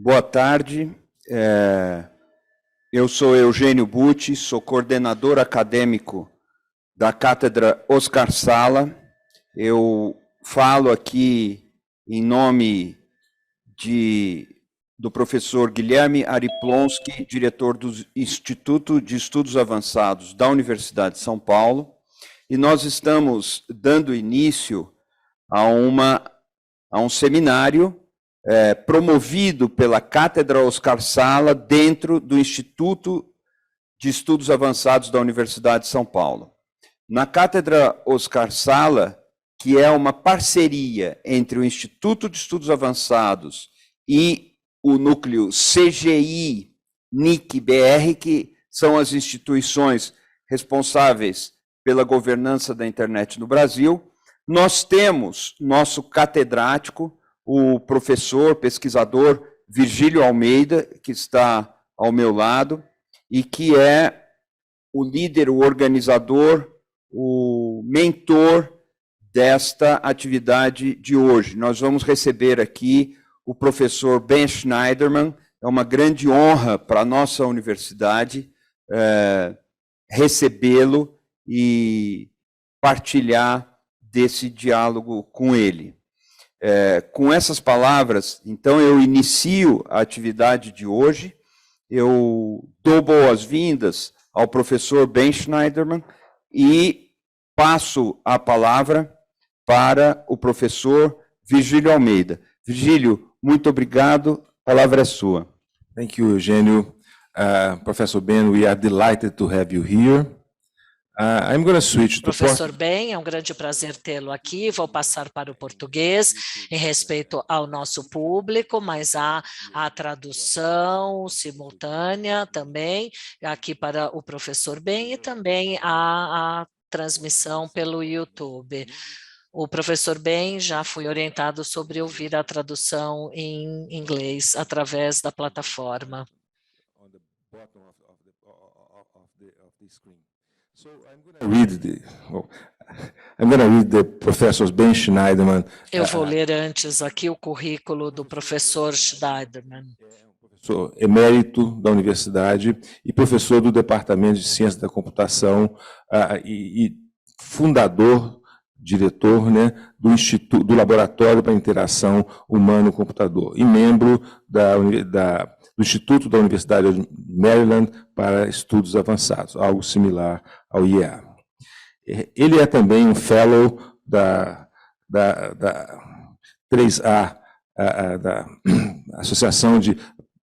Boa tarde. Eu sou Eugênio Butti, sou coordenador acadêmico da Cátedra Oscar Sala. Eu falo aqui em nome do professor Guilherme Ariplonski, diretor do Instituto de Estudos Avançados da Universidade de São Paulo, e nós estamos dando início a um seminário promovido pela Cátedra Oscar Sala dentro do Instituto de Estudos Avançados da Universidade de São Paulo. Na Cátedra Oscar Sala, que é uma parceria entre o Instituto de Estudos Avançados e o núcleo CGI, NIC, BR, que são as instituições responsáveis pela governança da internet no Brasil, nós temos nosso catedrático, o professor, pesquisador Virgílio Almeida, que está ao meu lado, e que é o líder, o organizador, o mentor desta atividade de hoje. Nós vamos receber aqui o professor Ben Shneiderman. É uma grande honra para a nossa universidade recebê-lo e partilhar desse diálogo com ele. Com essas palavras, então, eu inicio a atividade de hoje. Eu dou boas-vindas ao professor Ben Shneiderman e passo a palavra para o professor Virgílio Almeida. Virgílio, muito obrigado. A palavra é sua. Thank you, Eugênio. Professor Ben, we are delighted to have you here. I'm going to switch to Professor Ben, é um grande prazer tê-lo aqui. Vou passar para o português em respeito ao nosso público, mas há a tradução simultânea também aqui para o professor Ben e também a transmissão pelo YouTube. O professor Ben já foi orientado sobre ouvir a tradução em inglês através da plataforma. So I'm going to read the Professor Ben Shneiderman. Eu vou ler antes aqui o currículo do professor Shneiderman. Professor emérito da universidade e professor do Departamento de Ciência da Computação e fundador, diretor, né, do Laboratório para a Interação Humano-Computador e membro do Instituto da Universidade de Maryland para Estudos Avançados, algo similar ao IEA. Ele é também um fellow da 3A, da Associação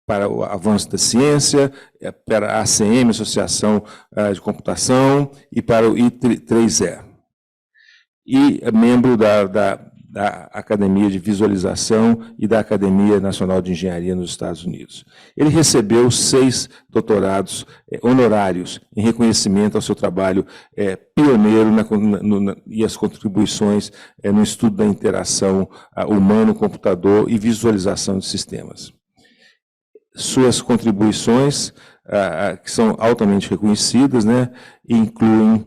para o Avanço da Ciência, para a ACM, Associação de Computação, e para o I3E. E é membro da Academia de Visualização e da Academia Nacional de Engenharia nos Estados Unidos. Ele recebeu 6 doutorados honorários em reconhecimento ao seu trabalho pioneiro e as contribuições no estudo da interação humano-computador e visualização de sistemas. Suas contribuições, que são altamente reconhecidas, né, incluem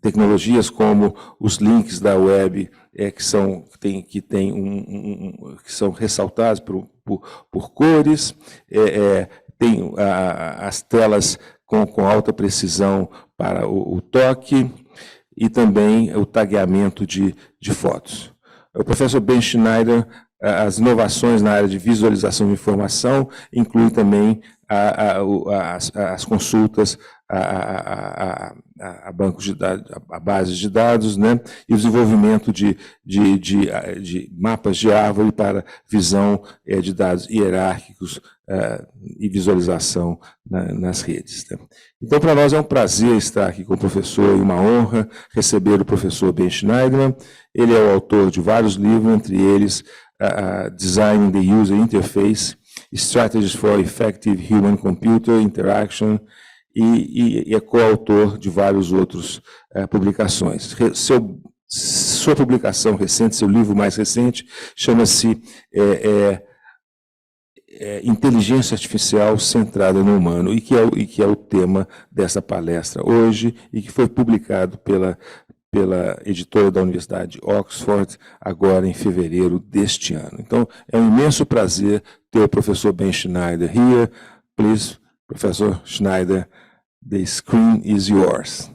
tecnologias como os links da web, que são ressaltados por cores, tem as telas com alta precisão para o toque e também o tagueamento de fotos. O professor Ben Schneider, as inovações na área de visualização de informação incluem também as consultas a bancos de dados, a bases de dados, né, e o desenvolvimento de mapas de árvore para visão de dados hierárquicos e visualização nas redes. Né. Então, para nós é um prazer estar aqui com o professor e uma honra receber o professor Ben Shneiderman. Ele é o autor de vários livros, entre eles Designing the User Interface, Strategies for Effective Human-Computer Interaction, e é coautor de várias outras publicações. Sua publicação recente, seu livro mais recente, chama-se Inteligência Artificial Centrada no Humano, e que é o tema dessa palestra hoje, e que foi publicado pela editora da Universidade de Oxford, agora em fevereiro deste ano. Então, é um imenso prazer ter o professor Ben Schneider here. Please, Professor Schneider, the screen is yours.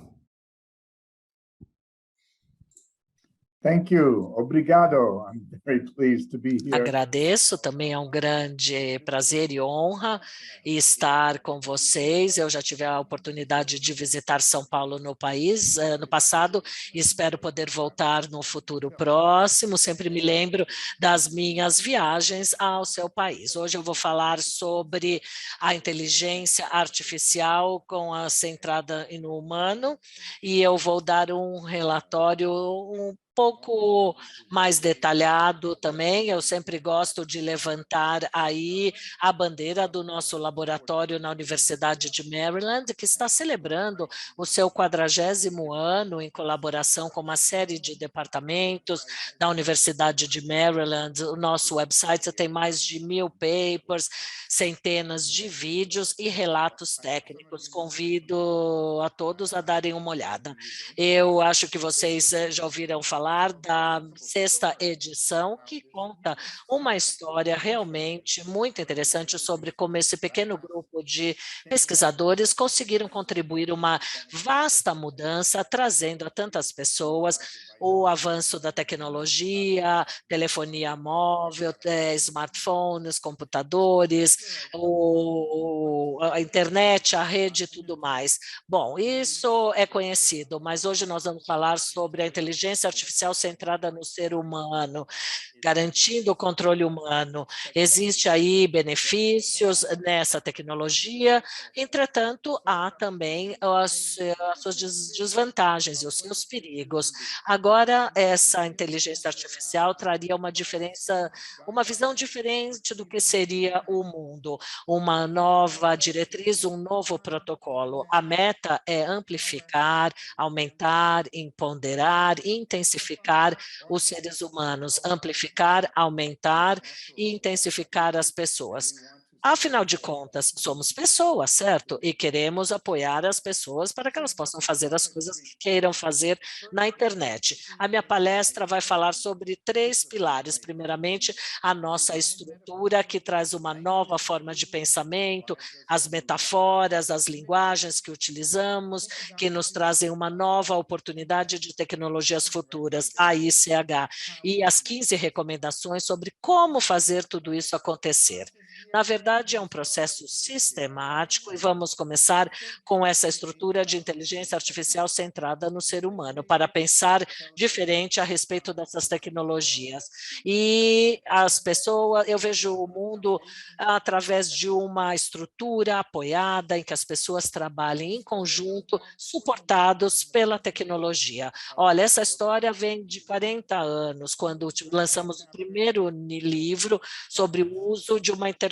Thank you. Obrigado. I'm very pleased to be here. Agradeço, também é um grande prazer e honra estar com vocês. Eu já tive a oportunidade de visitar São Paulo no passado, e espero poder voltar no futuro próximo. Sempre me lembro das minhas viagens ao seu país. Hoje eu vou falar sobre a inteligência artificial centrada no humano, e eu vou dar um relatório pouco mais detalhado também. Eu sempre gosto de levantar aí a bandeira do nosso laboratório na Universidade de Maryland, que está celebrando o seu 40º ano em colaboração com uma série de departamentos da Universidade de Maryland. O nosso website tem mais de 1000 papers, centenas de vídeos e relatos técnicos. Convido a todos a darem uma olhada. Eu acho que vocês já ouviram falar da 6ª edição, que conta uma história realmente muito interessante sobre como esse pequeno grupo de pesquisadores conseguiram contribuir uma vasta mudança, trazendo a tantas pessoas o avanço da tecnologia, telefonia móvel, smartphones, computadores, a internet, a rede e tudo mais. Bom, isso é conhecido, mas hoje nós vamos falar sobre a inteligência artificial centrada no ser humano, garantindo o controle humano. Existe aí benefícios nessa tecnologia, entretanto, há também as suas desvantagens e os seus perigos. Agora, essa inteligência artificial traria uma visão diferente do que seria o mundo, uma nova diretriz, um novo protocolo. A meta é amplificar, aumentar, empoderar, intensificar os seres humanos, amplificar, aumentar e intensificar as pessoas. Afinal de contas, somos pessoas, certo? E queremos apoiar as pessoas para que elas possam fazer as coisas que queiram fazer na internet. A minha palestra vai falar sobre 3 pilares. Primeiramente, a nossa estrutura, que traz uma nova forma de pensamento, as metaforas, as linguagens que utilizamos, que nos trazem uma nova oportunidade de tecnologias futuras, a ICH, e as 15 recomendações sobre como fazer tudo isso acontecer. Na verdade, é um processo sistemático e vamos começar com essa estrutura de inteligência artificial centrada no ser humano, para pensar diferente a respeito dessas tecnologias. E as pessoas, eu vejo o mundo através de uma estrutura apoiada, em que as pessoas trabalhem em conjunto, suportados pela tecnologia. Olha, essa história vem de 40 anos, quando lançamos o primeiro livro sobre o uso de uma interface.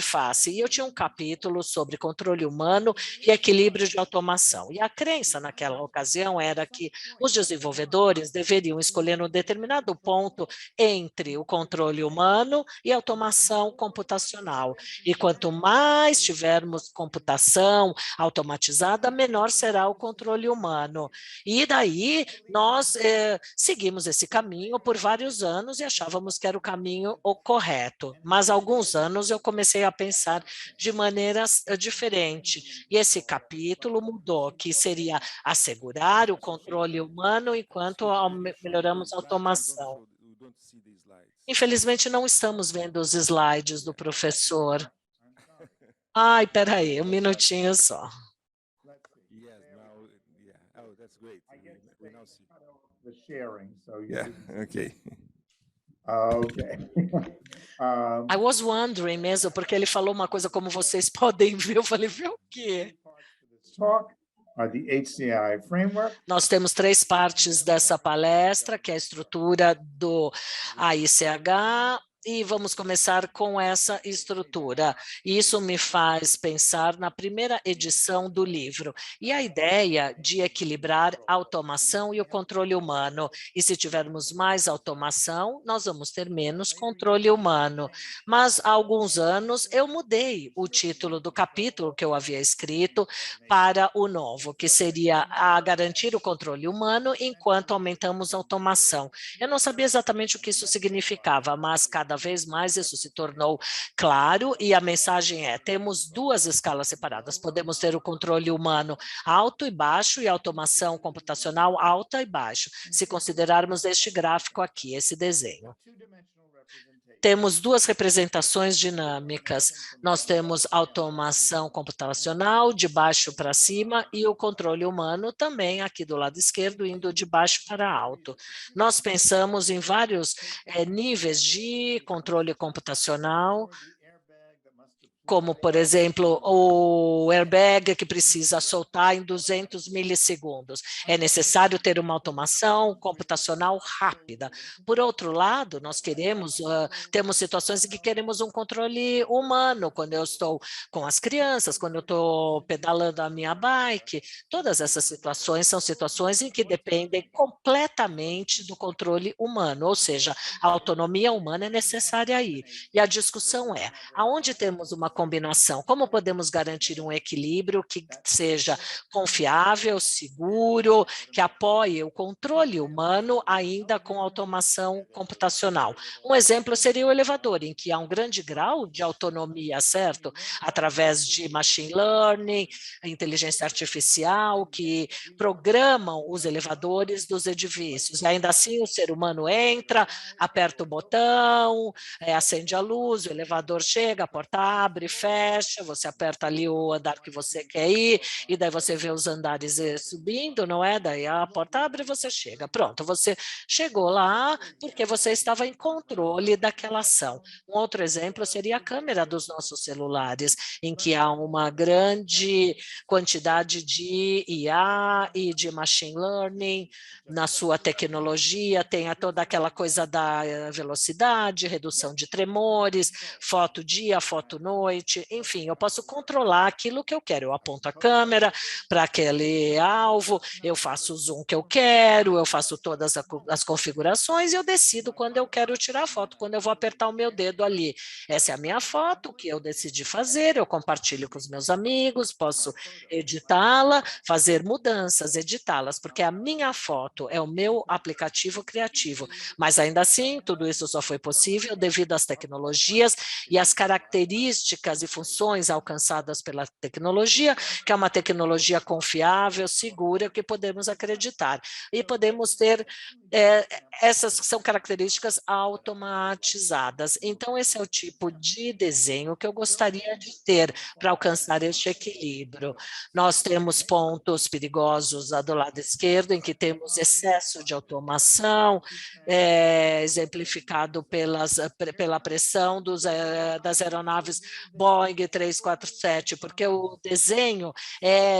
E eu tinha um capítulo sobre controle humano e equilíbrio de automação. E a crença naquela ocasião era que os desenvolvedores deveriam escolher um determinado ponto entre o controle humano e a automação computacional. E quanto mais tivermos computação automatizada, menor será o controle humano. E daí nós seguimos esse caminho por vários anos e achávamos que era o caminho correto. Mas há alguns anos eu comecei a pensar de maneiras diferentes. E esse capítulo mudou, que seria assegurar o controle humano enquanto melhoramos a automação. Infelizmente, não estamos vendo os slides do professor. Ai, peraí, um minutinho só. Yeah, okay. Okay. I was wondering mesmo, porque ele falou uma coisa como vocês podem ver, eu falei, ver o quê? Talk are the HCI framework. Nós temos 3 partes dessa palestra, que é a estrutura do AICH, E vamos começar com essa estrutura. Isso me faz pensar na primeira edição do livro e a ideia de equilibrar a automação e o controle humano. E se tivermos mais automação, nós vamos ter menos controle humano. Mas há alguns anos eu mudei o título do capítulo que eu havia escrito para o novo, que seria a garantir o controle humano enquanto aumentamos a automação. Eu não sabia exatamente o que isso significava, mas cada vez mais isso se tornou claro e a mensagem é: temos duas escalas separadas. Podemos ter o controle humano alto e baixo e a automação computacional alta e baixa, se considerarmos este gráfico aqui, esse desenho. Temos duas representações dinâmicas. Nós temos automação computacional de baixo para cima e o controle humano também aqui do lado esquerdo, indo de baixo para alto. Nós pensamos em vários níveis de controle computacional, como, por exemplo, o airbag que precisa soltar em 200 milissegundos. É necessário ter uma automação computacional rápida. Por outro lado, nós temos situações em que queremos um controle humano, quando eu estou com as crianças, quando eu estou pedalando a minha bike. Todas essas situações são situações em que dependem completamente do controle humano, ou seja, a autonomia humana é necessária aí. E a discussão é, aonde temos uma combinação, como podemos garantir um equilíbrio que seja confiável, seguro, que apoie o controle humano ainda com automação computacional. Um exemplo seria o elevador, em que há um grande grau de autonomia, certo? Através de machine learning, inteligência artificial, que programam os elevadores dos edifícios. E ainda assim, o ser humano entra, aperta o botão, acende a luz, o elevador chega, a porta abre, fecha, você aperta ali o andar que você quer ir, e daí você vê os andares subindo, não é? Daí a porta abre e você chega. Pronto, você chegou lá porque você estava em controle daquela ação. Um outro exemplo seria a câmera dos nossos celulares, em que há uma grande quantidade de IA e de machine learning na sua tecnologia, tem toda aquela coisa da velocidade, redução de tremores, foto dia, foto noite, enfim, eu posso controlar aquilo que eu quero. Eu aponto a câmera para aquele alvo, eu faço o zoom que eu quero, eu faço todas as configurações e eu decido quando eu quero tirar a foto, quando eu vou apertar o meu dedo ali. Essa é a minha foto que eu decidi fazer, eu compartilho com os meus amigos, posso editá-la, fazer mudanças, editá-las, porque a minha foto é o meu aplicativo criativo, mas ainda assim, tudo isso só foi possível devido às tecnologias e às características e funções alcançadas pela tecnologia, que é uma tecnologia confiável, segura, que podemos acreditar. E podemos ter, essas são características automatizadas. Então, esse é o tipo de desenho que eu gostaria de ter para alcançar este equilíbrio. Nós temos pontos perigosos do lado esquerdo, em que temos excesso de automação, exemplificado pela pressão das aeronaves Boeing 347, porque o desenho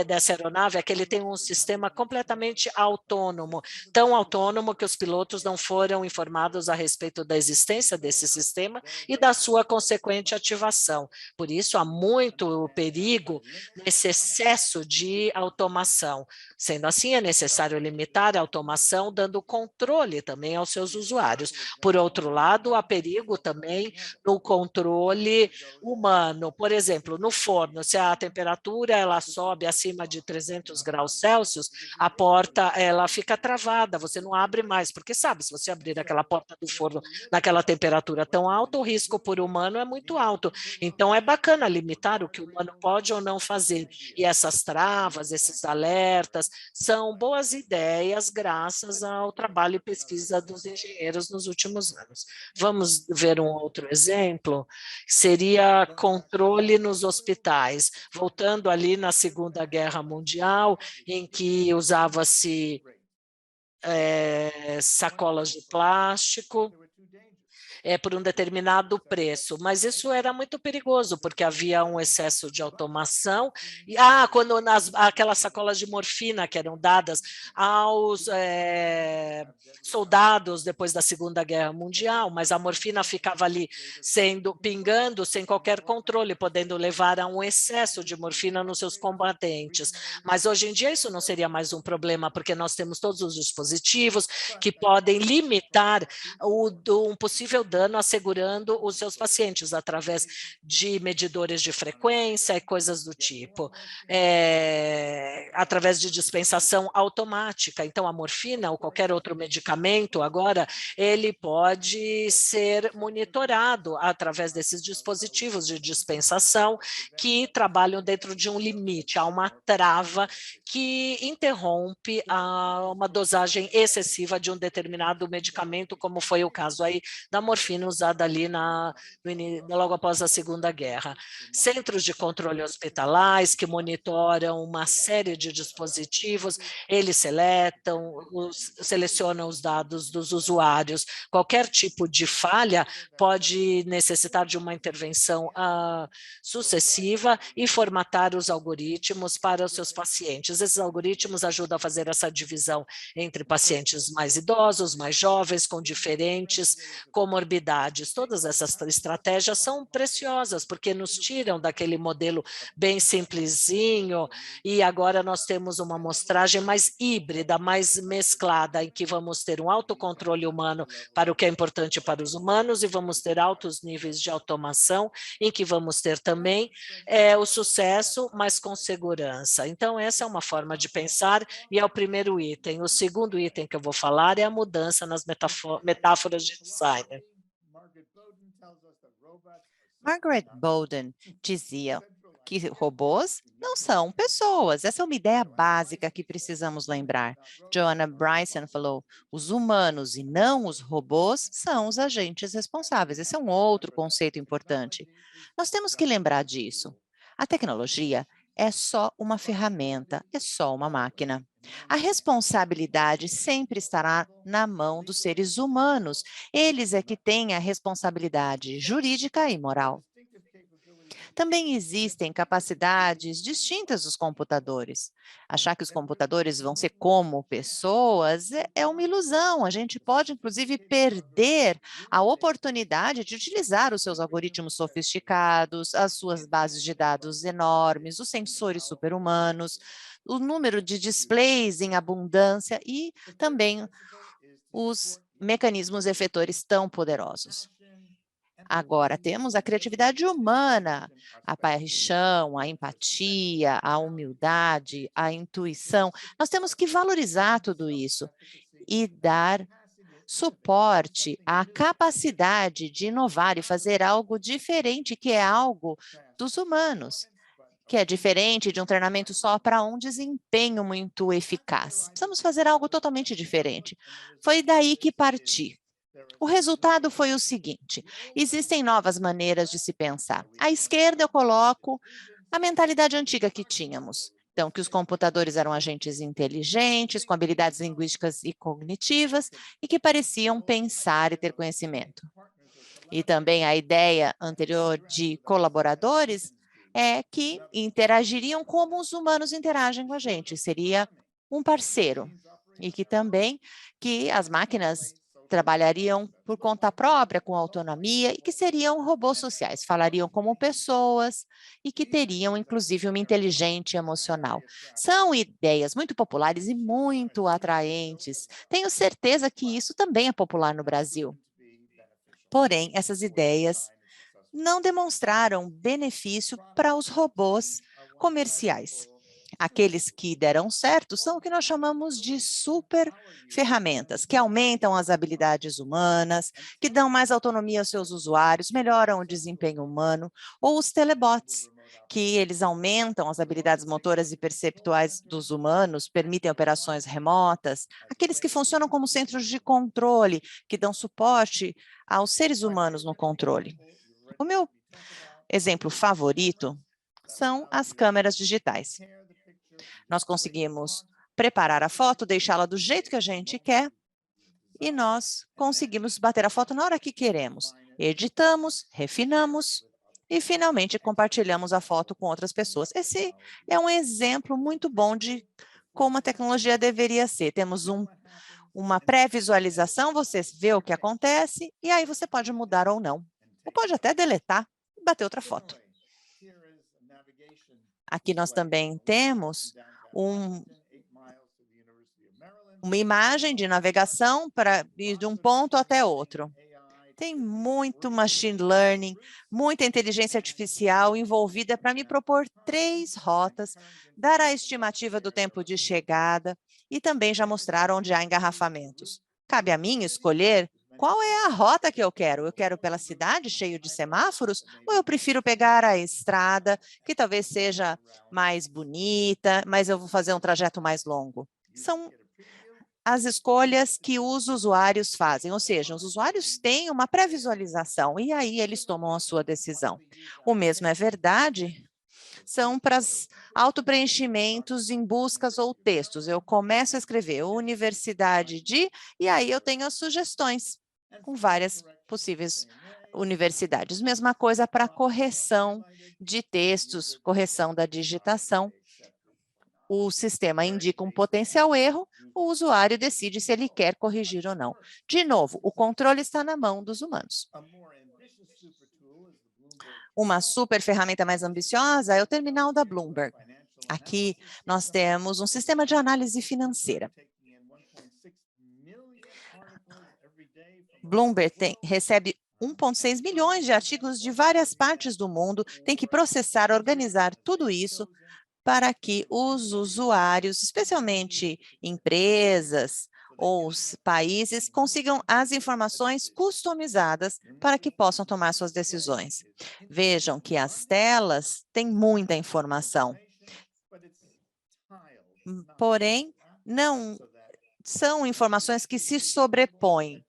dessa aeronave é que ele tem um sistema completamente autônomo, tão autônomo que os pilotos não foram informados a respeito da existência desse sistema e da sua consequente ativação. Por isso, há muito perigo nesse excesso de automação. Sendo assim, é necessário limitar a automação, dando controle também aos seus usuários. Por outro lado, há perigo também no controle humano. Por exemplo, no forno, se a temperatura ela sobe acima de 300 graus Celsius, a porta ela fica travada, você não abre mais, porque sabe, se você abrir aquela porta do forno naquela temperatura tão alta, o risco por humano é muito alto. Então, é bacana limitar o que o humano pode ou não fazer. E essas travas, esses alertas, são boas ideias graças ao trabalho e pesquisa dos engenheiros nos últimos anos. Vamos ver um outro exemplo? Seria controle nos hospitais. Voltando ali na Segunda Guerra Mundial, em que usava-se sacolas de plástico, por um determinado preço, mas isso era muito perigoso, porque havia um excesso de automação, e quando aquelas sacolas de morfina que eram dadas aos soldados depois da Segunda Guerra Mundial, mas a morfina ficava ali pingando sem qualquer controle, podendo levar a um excesso de morfina nos seus combatentes. Mas hoje em dia isso não seria mais um problema, porque nós temos todos os dispositivos que podem limitar um possível dano, assegurando os seus pacientes através de medidores de frequência e coisas do tipo, através de dispensação automática. Então, a morfina ou qualquer outro medicamento, agora, ele pode ser monitorado através desses dispositivos de dispensação que trabalham dentro de um limite, há uma trava que interrompe uma dosagem excessiva de um determinado medicamento, como foi o caso aí da morfina usada ali logo após a Segunda Guerra. Centros de controle hospitalares que monitoram uma série de dispositivos, eles selecionam os dados dos usuários. Qualquer tipo de falha pode necessitar de uma intervenção sucessiva e formatar os algoritmos para os seus pacientes. Esses algoritmos ajudam a fazer essa divisão entre pacientes mais idosos, mais jovens, com diferentes comorbidades. Todas essas estratégias são preciosas, porque nos tiram daquele modelo bem simplesinho, e agora nós temos uma amostragem mais híbrida, mais mesclada, em que vamos ter um autocontrole humano para o que é importante para os humanos, e vamos ter altos níveis de automação, em que vamos ter também o sucesso, mas com segurança. Então, essa é uma forma de pensar, e é o primeiro item. O segundo item que eu vou falar é a mudança nas metáforas de design. Margaret Bowden dizia que robôs não são pessoas. Essa é uma ideia básica que precisamos lembrar. Joanna Bryson falou, os humanos e não os robôs são os agentes responsáveis. Esse é um outro conceito importante. Nós temos que lembrar disso. A tecnologia é só uma ferramenta, é só uma máquina. A responsabilidade sempre estará na mão dos seres humanos. Eles é que têm a responsabilidade jurídica e moral. Também existem capacidades distintas dos computadores. Achar que os computadores vão ser como pessoas é uma ilusão. A gente pode, inclusive, perder a oportunidade de utilizar os seus algoritmos sofisticados, as suas bases de dados enormes, os sensores super-humanos, o número de displays em abundância e também os mecanismos efetores tão poderosos. Agora, temos a criatividade humana, a paixão, a empatia, a humildade, a intuição. Nós temos que valorizar tudo isso e dar suporte à capacidade de inovar e fazer algo diferente, que é algo dos humanos, que é diferente de um treinamento só para um desempenho muito eficaz. Precisamos fazer algo totalmente diferente. Foi daí que parti. O resultado foi o seguinte, existem novas maneiras de se pensar. À esquerda eu coloco a mentalidade antiga que tínhamos. Então, que os computadores eram agentes inteligentes, com habilidades linguísticas e cognitivas, e que pareciam pensar e ter conhecimento. E também a ideia anterior de colaboradores é que interagiriam como os humanos interagem com a gente, seria um parceiro. E que também que as máquinas trabalhariam por conta própria, com autonomia, e que seriam robôs sociais, falariam como pessoas e que teriam, inclusive, uma inteligência emocional. São ideias muito populares e muito atraentes. Tenho certeza que isso também é popular no Brasil. Porém, essas ideias não demonstraram benefício para os robôs comerciais. Aqueles que deram certo são o que nós chamamos de super ferramentas, que aumentam as habilidades humanas, que dão mais autonomia aos seus usuários, melhoram o desempenho humano, ou os telebots, que eles aumentam as habilidades motoras e perceptuais dos humanos, permitem operações remotas, aqueles que funcionam como centros de controle, que dão suporte aos seres humanos no controle. O meu exemplo favorito são as câmeras digitais. Nós conseguimos preparar a foto, deixá-la do jeito que a gente quer e nós conseguimos bater a foto na hora que queremos. Editamos, refinamos e finalmente compartilhamos a foto com outras pessoas. Esse é um exemplo muito bom de como a tecnologia deveria ser. Temos uma pré-visualização, você vê o que acontece e aí você pode mudar ou não. Ou pode até deletar e bater outra foto. Aqui nós também temos uma imagem de navegação para ir de um ponto até outro. Tem muito machine learning, muita inteligência artificial envolvida para me propor 3 rotas, dar a estimativa do tempo de chegada e também já mostrar onde há engarrafamentos. Cabe a mim escolher qual é a rota que eu quero. Eu quero pela cidade, cheio de semáforos, ou eu prefiro pegar a estrada, que talvez seja mais bonita, mas eu vou fazer um trajeto mais longo. São as escolhas que os usuários fazem, ou seja, os usuários têm uma pré-visualização e aí eles tomam a sua decisão. O mesmo é verdade, são para os autopreenchimentos em buscas ou textos. Eu começo a escrever universidade de, e aí eu tenho as sugestões com várias possíveis universidades. Mesma coisa para correção de textos, correção da digitação. O sistema indica um potencial erro, o usuário decide se ele quer corrigir ou não. De novo, o controle está na mão dos humanos. Uma super ferramenta mais ambiciosa é o terminal da Bloomberg. Aqui nós temos um sistema de análise financeira. Bloomberg recebe 1,6 milhões de artigos de várias partes do mundo, tem que processar, organizar tudo isso para que os usuários, especialmente empresas ou os países, consigam as informações customizadas para que possam tomar suas decisões. Vejam que as telas têm muita informação, porém, não são informações que se sobrepõem.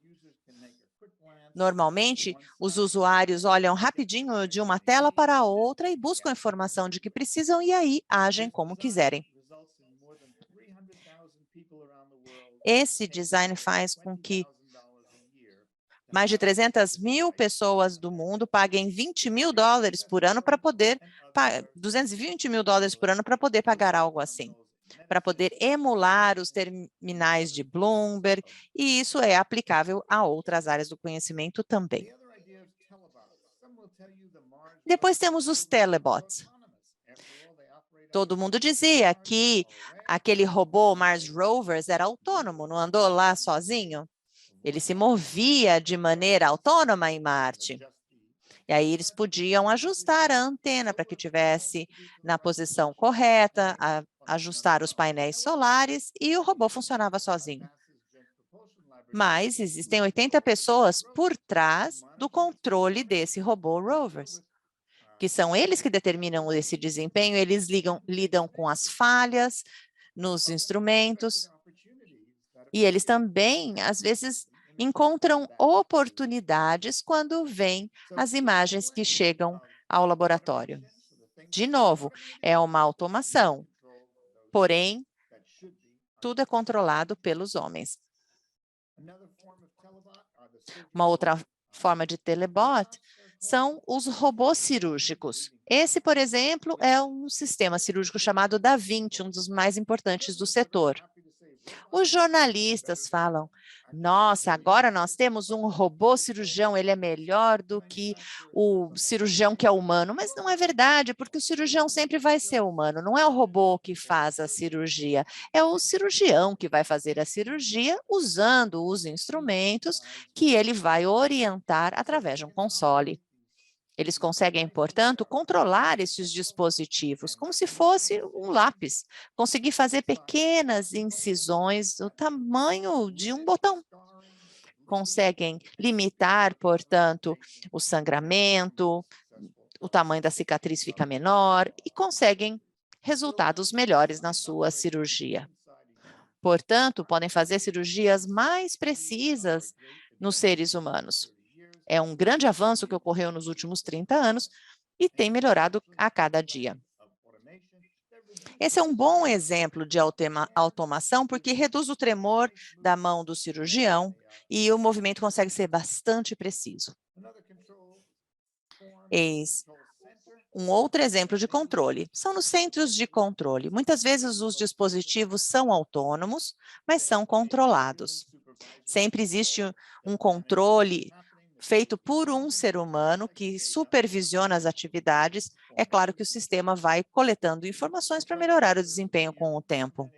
Normalmente, os usuários olham rapidinho de uma tela para a outra e buscam a informação de que precisam e aí agem como quiserem. Esse design faz com que mais de 300 mil pessoas do mundo paguem $20 mil por ano para poder, $220 mil por ano para poder pagar algo assim, para poder emular os terminais de Bloomberg, e isso é aplicável a outras áreas do conhecimento também. Depois temos os telebots. Todo mundo dizia que aquele robô Mars Rovers era autônomo, não andou lá sozinho. Ele se movia de maneira autônoma em Marte. E aí eles podiam ajustar a antena para que tivesse na posição correta, ajustar os painéis solares e o robô funcionava sozinho. Mas existem 80 pessoas por trás do controle desse robô Rovers, que são eles que determinam esse desempenho, eles lidam com as falhas nos instrumentos e eles também, às vezes, encontram oportunidades quando veem as imagens que chegam ao laboratório. De novo, é uma automação, porém, tudo é controlado pelos homens. Uma outra forma de telebot são os robôs cirúrgicos. Esse, por exemplo, é um sistema cirúrgico chamado Da Vinci, um dos mais importantes do setor. Os jornalistas falam, nossa, agora nós temos um robô cirurgião, ele é melhor do que o cirurgião que é humano. Mas não é verdade, porque o cirurgião sempre vai ser humano, não é o robô que faz a cirurgia, é o cirurgião que vai fazer a cirurgia usando os instrumentos que ele vai orientar através de um console. Eles conseguem, portanto, controlar esses dispositivos como se fosse um lápis, conseguir fazer pequenas incisões do tamanho de um botão. Conseguem limitar, portanto, o sangramento, o tamanho da cicatriz fica menor e conseguem resultados melhores na sua cirurgia. Portanto, podem fazer cirurgias mais precisas nos seres humanos. É um grande avanço que ocorreu nos últimos 30 anos e tem melhorado a cada dia. Esse é um bom exemplo de automação, porque reduz o tremor da mão do cirurgião e o movimento consegue ser bastante preciso. Eis um outro exemplo de controle. São nos centros de controle. Muitas vezes os dispositivos são autônomos, mas são controlados. Sempre existe um controle feito por um ser humano que supervisiona as atividades. É claro que o sistema vai coletando informações para melhorar o desempenho com o tempo.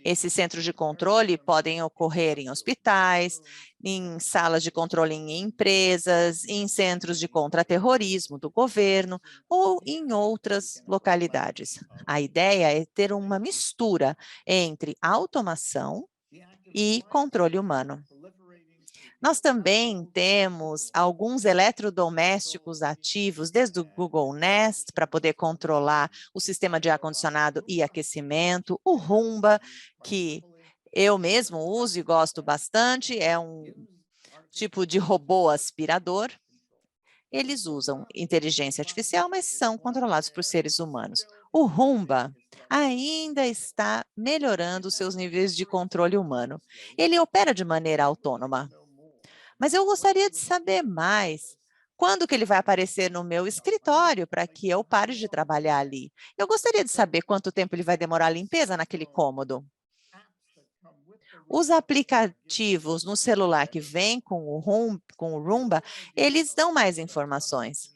Esses centros de controle podem ocorrer em hospitais, em salas de controle em empresas, em centros de contra-terrorismo do governo ou em outras localidades. A ideia é ter uma mistura entre automação e controle humano. Nós também temos alguns eletrodomésticos ativos, desde o Google Nest, para poder controlar o sistema de ar-condicionado e aquecimento, o Roomba, que eu mesmo uso e gosto bastante, é um tipo de robô aspirador. Eles usam inteligência artificial, mas são controlados por seres humanos. O Roomba ainda está melhorando seus níveis de controle humano. Ele opera de maneira autônoma. Mas eu gostaria de saber mais. Quando que ele vai aparecer no meu escritório para que eu pare de trabalhar ali? Eu gostaria de saber quanto tempo ele vai demorar a limpeza naquele cômodo. Os aplicativos no celular que vêm com o Roomba, eles dão mais informações.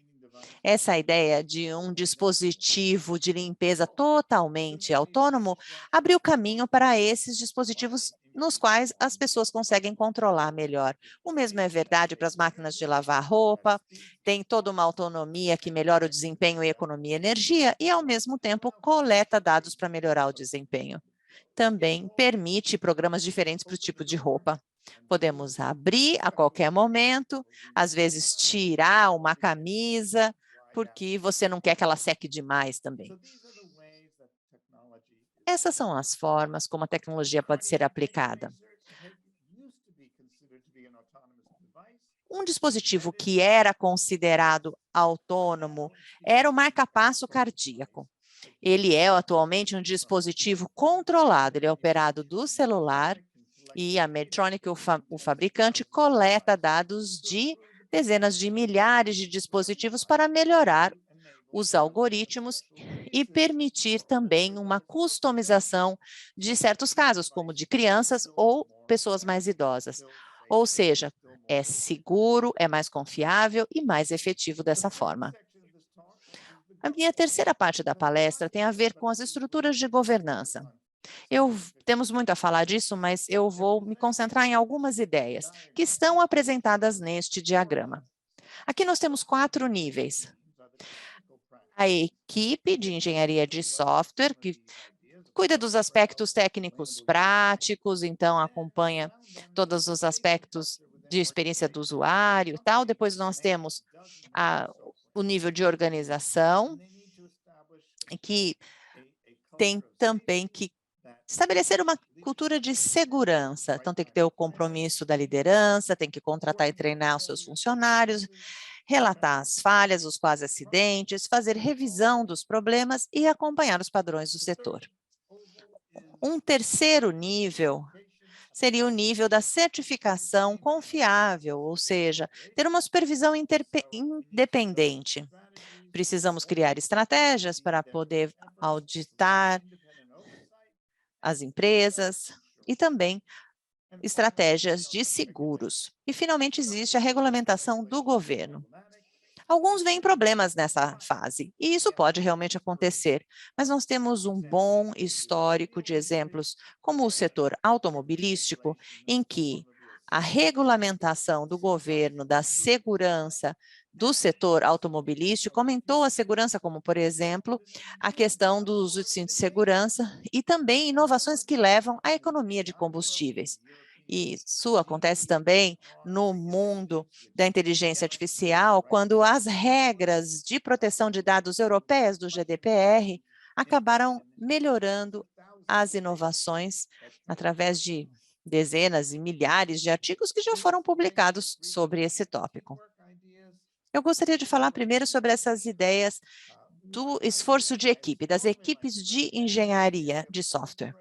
Essa ideia de um dispositivo de limpeza totalmente autônomo abriu caminho para esses dispositivos nos quais as pessoas conseguem controlar melhor. O mesmo é verdade para as máquinas de lavar roupa, tem toda uma autonomia que melhora o desempenho e economia de energia e, ao mesmo tempo, coleta dados para melhorar o desempenho. Também permite programas diferentes para o tipo de roupa. Podemos abrir a qualquer momento, às vezes tirar uma camisa, porque você não quer que ela seque demais também. Essas são as formas como a tecnologia pode ser aplicada. Um dispositivo que era considerado autônomo era o marca-passo cardíaco. Ele é atualmente um dispositivo controlado, ele é operado do celular e a Medtronic, o fabricante, coleta dados de dezenas de milhares de dispositivos para melhorar os algoritmos e permitir também uma customização de certos casos, como de crianças ou pessoas mais idosas. Ou seja, é seguro, é mais confiável e mais efetivo dessa forma. A minha terceira parte da palestra tem a ver com as estruturas de governança. Temos muito a falar disso, mas eu vou me concentrar em algumas ideias que estão apresentadas neste diagrama. Aqui nós temos 4 níveis. A equipe de engenharia de software, que cuida dos aspectos técnicos práticos, então acompanha todos os aspectos de experiência do usuário e tal. Depois nós temos o nível de organização, que tem também que estabelecer uma cultura de segurança. Então, tem que ter o compromisso da liderança, tem que contratar e treinar os seus funcionários, relatar as falhas, os quase acidentes, fazer revisão dos problemas e acompanhar os padrões do setor. Um terceiro nível seria o nível da certificação confiável, ou seja, ter uma supervisão independente. Precisamos criar estratégias para poder auditar as empresas e também estratégias de seguros. E, finalmente, existe a regulamentação do governo. Alguns veem problemas nessa fase, e isso pode realmente acontecer, mas nós temos um bom histórico de exemplos, como o setor automobilístico, em que a regulamentação do governo, da segurança do setor automobilístico aumentou a segurança, como, por exemplo, a questão do uso de cinto de segurança e também inovações que levam à economia de combustíveis. E isso acontece também no mundo da inteligência artificial, quando as regras de proteção de dados europeias do GDPR acabaram melhorando as inovações através de dezenas e milhares de artigos que já foram publicados sobre esse tópico. Eu gostaria de falar primeiro sobre essas ideias do esforço de equipe, das equipes de engenharia de software.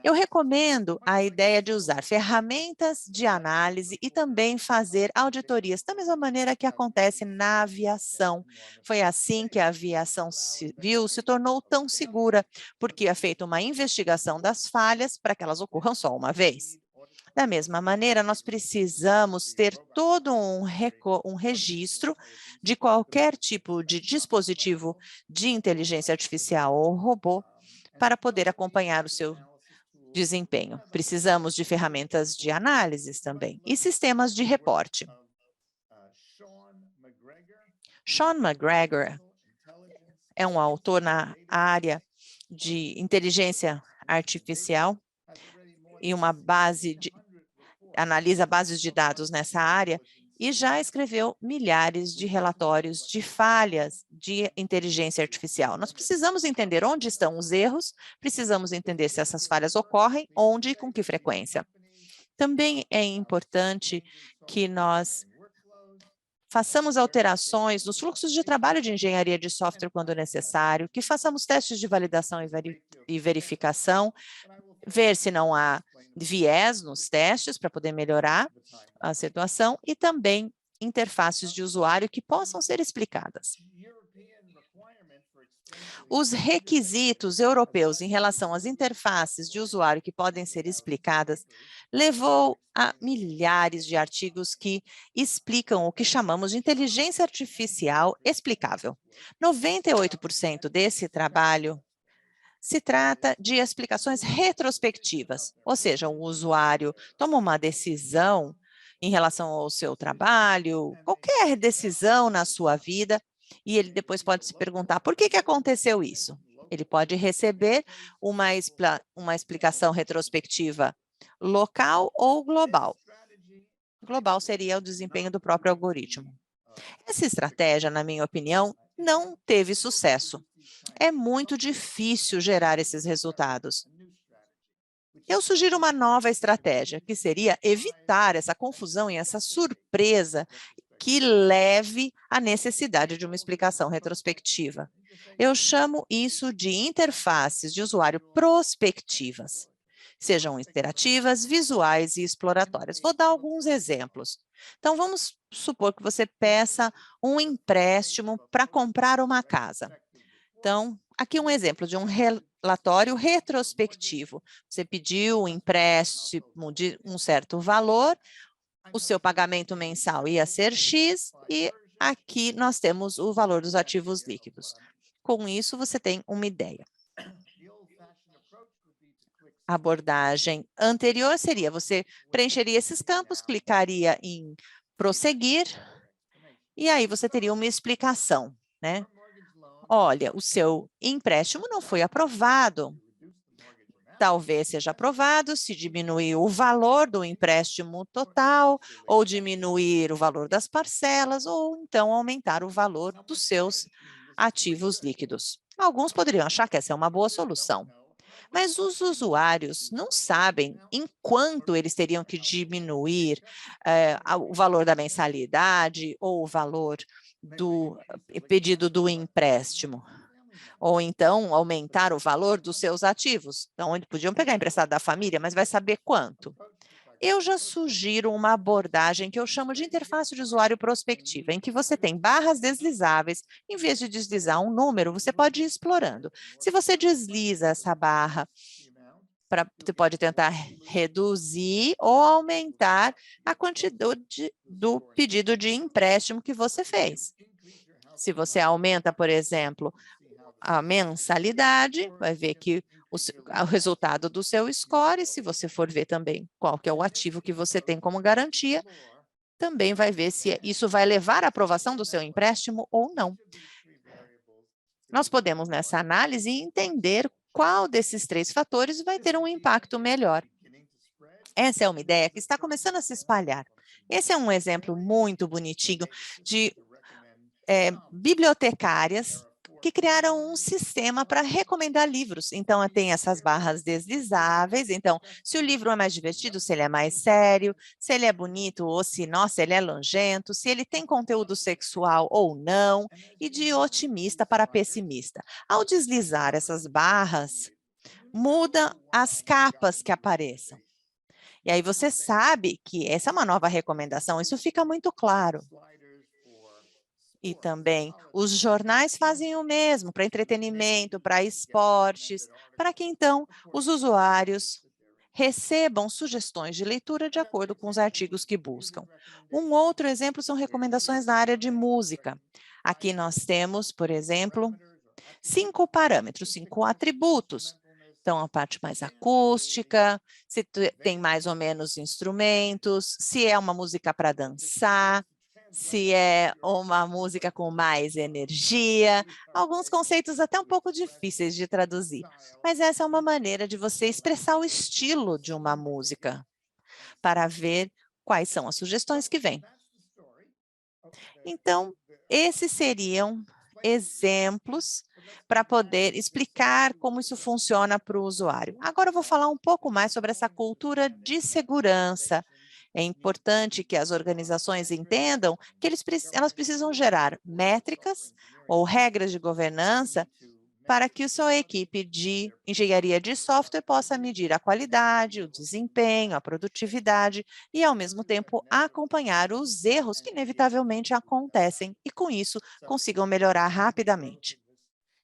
Eu recomendo a ideia de usar ferramentas de análise e também fazer auditorias, da mesma maneira que acontece na aviação. Foi assim que a aviação civil se tornou tão segura, porque é feita uma investigação das falhas para que elas ocorram só uma vez. Da mesma maneira, nós precisamos ter todo um registro de qualquer tipo de dispositivo de inteligência artificial ou robô para poder acompanhar o seu desempenho. Precisamos de ferramentas de análise também e sistemas de reporte. Sean McGregor é um autor na área de inteligência artificial e analisa bases de dados nessa área e já escreveu milhares de relatórios de falhas de inteligência artificial. Nós precisamos entender onde estão os erros, precisamos entender se essas falhas ocorrem, onde e com que frequência. Também é importante que nós façamos alterações nos fluxos de trabalho de engenharia de software quando necessário, que façamos testes de validação e verificação, ver se não há viés nos testes para poder melhorar a situação e também interfaces de usuário que possam ser explicadas. Os requisitos europeus em relação às interfaces de usuário que podem ser explicadas levou a milhares de artigos que explicam o que chamamos de inteligência artificial explicável. 98% desse trabalho se trata de explicações retrospectivas, ou seja, o usuário toma uma decisão em relação ao seu trabalho, qualquer decisão na sua vida, e ele depois pode se perguntar por que aconteceu isso. Ele pode receber uma explicação retrospectiva local ou global. Global seria o desempenho do próprio algoritmo. Essa estratégia, na minha opinião, não teve sucesso. É muito difícil gerar esses resultados. Eu sugiro uma nova estratégia, que seria evitar essa confusão e essa surpresa que leve à necessidade de uma explicação retrospectiva. Eu chamo isso de interfaces de usuário prospectivas. Sejam interativas, visuais e exploratórias. Vou dar alguns exemplos. Então, vamos supor que você peça um empréstimo para comprar uma casa. Então, aqui um exemplo de um relatório retrospectivo. Você pediu um empréstimo de um certo valor, o seu pagamento mensal ia ser X e aqui nós temos o valor dos ativos líquidos. Com isso, você tem uma ideia. A abordagem anterior seria, você preencheria esses campos, clicaria em prosseguir, e aí você teria uma explicação, né? Olha, o seu empréstimo não foi aprovado. Talvez seja aprovado se diminuir o valor do empréstimo total, ou diminuir o valor das parcelas, ou então aumentar o valor dos seus ativos líquidos. Alguns poderiam achar que essa é uma boa solução. Mas os usuários não sabem em quanto eles teriam que diminuir o valor da mensalidade ou o valor do pedido do empréstimo. Ou então aumentar o valor dos seus ativos. Então, eles podiam pegar emprestado da família, mas vai saber quanto. Eu já sugiro uma abordagem que eu chamo de interface de usuário prospectiva, em que você tem barras deslizáveis. Em vez de deslizar um número, você pode ir explorando. Se você desliza essa barra, você pode tentar reduzir ou aumentar a quantidade do pedido de empréstimo que você fez. Se você aumenta, por exemplo, a mensalidade, vai ver que o resultado do seu score, se você for ver também qual que é o ativo que você tem como garantia, também vai ver se isso vai levar à aprovação do seu empréstimo ou não. Nós podemos, nessa análise, entender qual desses 3 fatores vai ter um impacto melhor. Essa é uma ideia que está começando a se espalhar. Esse é um exemplo muito bonitinho de bibliotecárias que criaram um sistema para recomendar livros. Então, tem essas barras deslizáveis. Então, se o livro é mais divertido, se ele é mais sério, se ele é bonito ou se, nossa, ele é nojento, se ele tem conteúdo sexual ou não, e de otimista para pessimista. Ao deslizar essas barras, muda as capas que apareçam. E aí você sabe que essa é uma nova recomendação, isso fica muito claro. E também os jornais fazem o mesmo para entretenimento, para esportes, para que então os usuários recebam sugestões de leitura de acordo com os artigos que buscam. Um outro exemplo são recomendações na área de música. Aqui nós temos, por exemplo, 5 parâmetros, 5 atributos. Então, a parte mais acústica, se tem mais ou menos instrumentos, se é uma música para dançar, se é uma música com mais energia, alguns conceitos até um pouco difíceis de traduzir. Mas essa é uma maneira de você expressar o estilo de uma música, para ver quais são as sugestões que vêm. Então, esses seriam exemplos para poder explicar como isso funciona para o usuário. Agora eu vou falar um pouco mais sobre essa cultura de segurança. É importante que as organizações entendam que elas precisam gerar métricas ou regras de governança para que a sua equipe de engenharia de software possa medir a qualidade, o desempenho, a produtividade e, ao mesmo tempo, acompanhar os erros que inevitavelmente acontecem e, com isso, consigam melhorar rapidamente.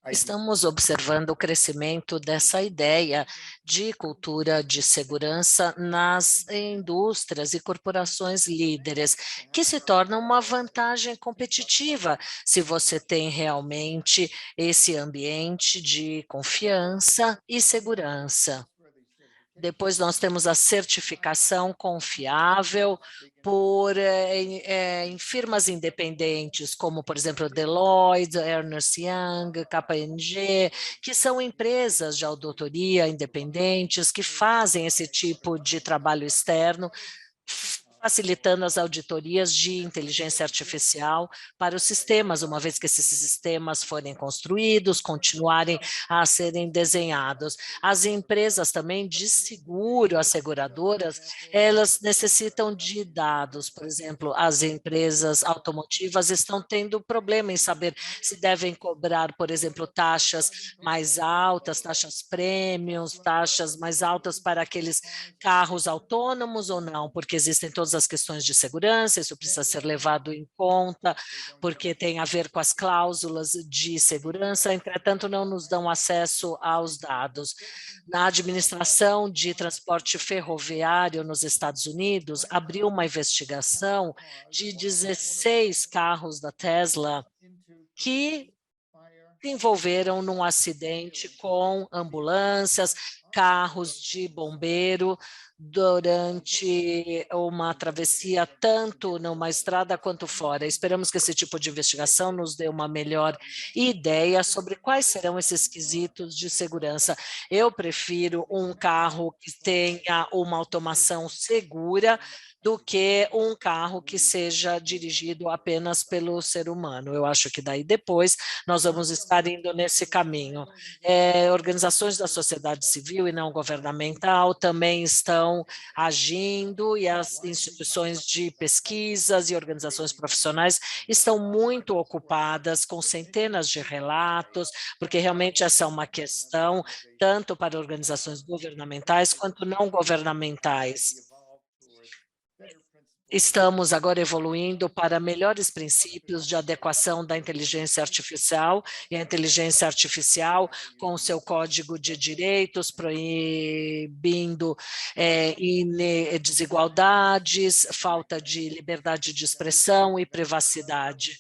Estamos observando o crescimento dessa ideia de cultura de segurança nas indústrias e corporações líderes, que se torna uma vantagem competitiva se você tem realmente esse ambiente de confiança e segurança. Depois nós temos a certificação confiável em firmas independentes, como, por exemplo, Deloitte, Ernst Young, KPMG, que são empresas de auditoria independentes que fazem esse tipo de trabalho externo, facilitando as auditorias de inteligência artificial para os sistemas, uma vez que esses sistemas forem construídos, continuarem a serem desenhados. As empresas também de seguro, as seguradoras, elas necessitam de dados. Por exemplo, as empresas automotivas estão tendo problema em saber se devem cobrar, por exemplo, taxas mais altas, taxas premiums, taxas mais altas para aqueles carros autônomos ou não, porque existem todas as questões de segurança, isso precisa ser levado em conta, porque tem a ver com as cláusulas de segurança, entretanto, não nos dão acesso aos dados. Na administração de transporte ferroviário nos Estados Unidos, abriu uma investigação de 16 carros da Tesla que se envolveram num acidente com ambulâncias, carros de bombeiro, durante uma travessia, tanto numa estrada quanto fora. Esperamos que esse tipo de investigação nos dê uma melhor ideia sobre quais serão esses quesitos de segurança. Eu prefiro um carro que tenha uma automação segura do que um carro que seja dirigido apenas pelo ser humano. Eu acho que daí depois nós vamos estar indo nesse caminho. Organizações da sociedade civil e não governamental também estão agindo e as instituições de pesquisas e organizações profissionais estão muito ocupadas com centenas de relatos, porque realmente essa é uma questão tanto para organizações governamentais quanto não governamentais. Estamos agora evoluindo para melhores princípios de adequação da inteligência artificial e a inteligência artificial com o seu código de direitos, proibindo desigualdades, falta de liberdade de expressão e privacidade.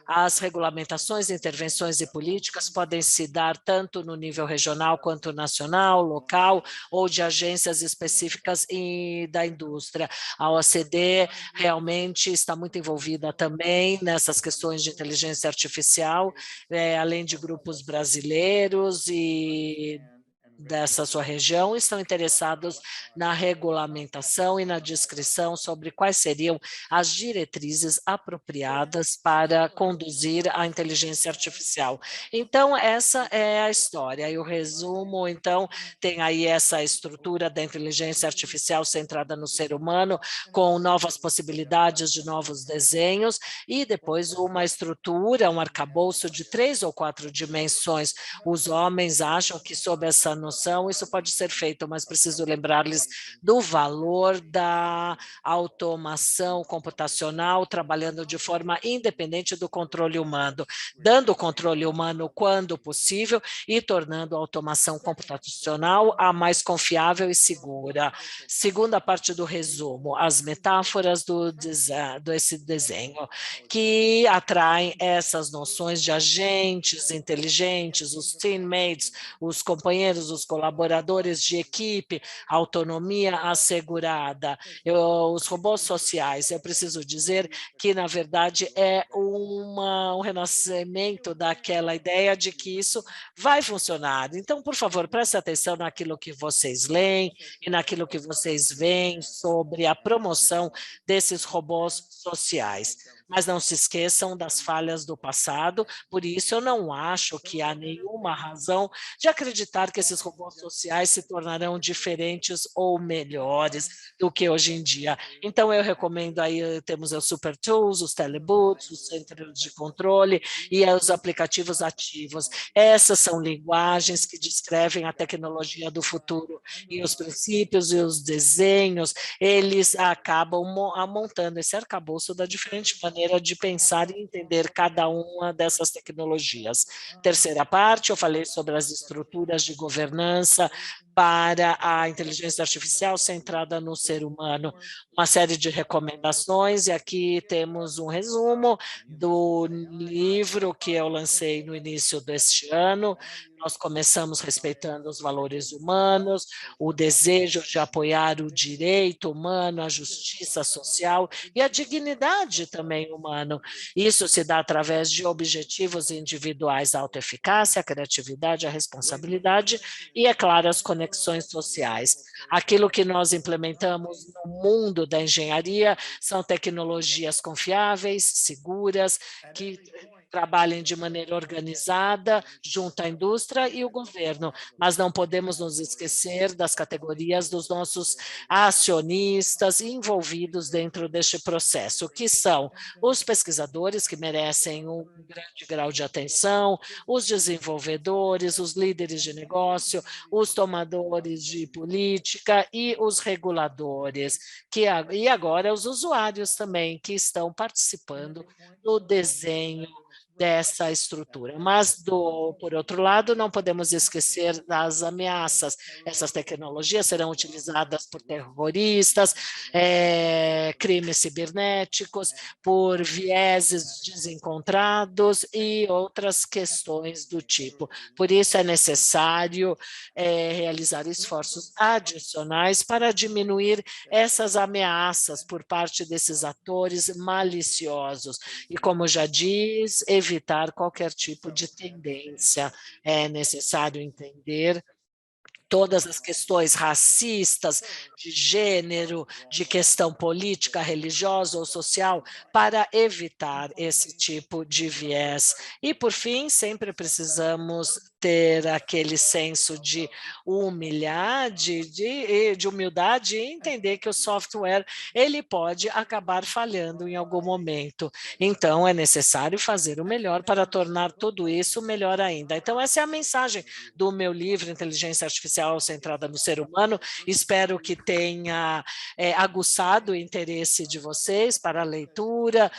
As regulamentações, intervenções e políticas podem se dar tanto no nível regional quanto nacional, local ou de agências específicas da indústria. A OCDE realmente está muito envolvida também nessas questões de inteligência artificial, além de grupos brasileiros e dessa sua região estão interessados na regulamentação e na descrição sobre quais seriam as diretrizes apropriadas para conduzir a inteligência artificial. Então, essa é a história. E o resumo, então, tem aí essa estrutura da inteligência artificial centrada no ser humano, com novas possibilidades de novos desenhos, e depois uma estrutura, um arcabouço de 3 ou 4 dimensões. Os homens acham que, sob essa noção, isso pode ser feito, mas preciso lembrar-lhes do valor da automação computacional, trabalhando de forma independente do controle humano, dando o controle humano quando possível e tornando a automação computacional a mais confiável e segura. Segunda parte do resumo, as metáforas desse desenho, que atraem essas noções de agentes inteligentes, os teammates, os companheiros, os colaboradores de equipe, autonomia assegurada, os robôs sociais. Eu preciso dizer que, na verdade, é um renascimento daquela ideia de que isso vai funcionar. Então, por favor, preste atenção naquilo que vocês leem e naquilo que vocês veem sobre a promoção desses robôs sociais. Mas não se esqueçam das falhas do passado, por isso eu não acho que há nenhuma razão de acreditar que esses robôs sociais se tornarão diferentes ou melhores do que hoje em dia. Então eu recomendo aí, temos os Super Tools, os Teleboots, os centros de controle e os aplicativos ativos. Essas são linguagens que descrevem a tecnologia do futuro e os princípios e os desenhos, eles acabam montando esse arcabouço da diferente maneira de pensar e entender cada uma dessas tecnologias. Terceira parte, eu falei sobre as estruturas de governança para a inteligência artificial centrada no ser humano. Uma série de recomendações, e aqui temos um resumo do livro que eu lancei no início deste ano. Nós começamos respeitando os valores humanos, o desejo de apoiar o direito humano, a justiça social e a dignidade também humana. Isso se dá através de objetivos individuais, a autoeficácia, a criatividade, a responsabilidade e, é claro, as conexões sociais. Aquilo que nós implementamos no mundo da engenharia são tecnologias confiáveis, seguras, que trabalhem de maneira organizada junto à indústria e o governo, mas não podemos nos esquecer das categorias dos nossos acionistas envolvidos dentro deste processo, que são os pesquisadores, que merecem um grande grau de atenção, os desenvolvedores, os líderes de negócio, os tomadores de política e os reguladores, e agora os usuários também, que estão participando do desenho dessa estrutura. Mas, por outro lado, não podemos esquecer das ameaças. Essas tecnologias serão utilizadas por terroristas, crimes cibernéticos, por vieses desencontrados e outras questões do tipo. Por isso, é necessário realizar esforços adicionais para diminuir essas ameaças por parte desses atores maliciosos. E, como já diz, evitar qualquer tipo de tendência. É necessário entender todas as questões racistas, de gênero, de questão política, religiosa ou social, para evitar esse tipo de viés. E, por fim, sempre precisamos ter aquele senso de de humildade e entender que o software ele pode acabar falhando em algum momento. Então, é necessário fazer o melhor para tornar tudo isso melhor ainda. Então, essa é a mensagem do meu livro, Inteligência Artificial Centrada no Ser Humano. Espero que tenha aguçado o interesse de vocês para a leitura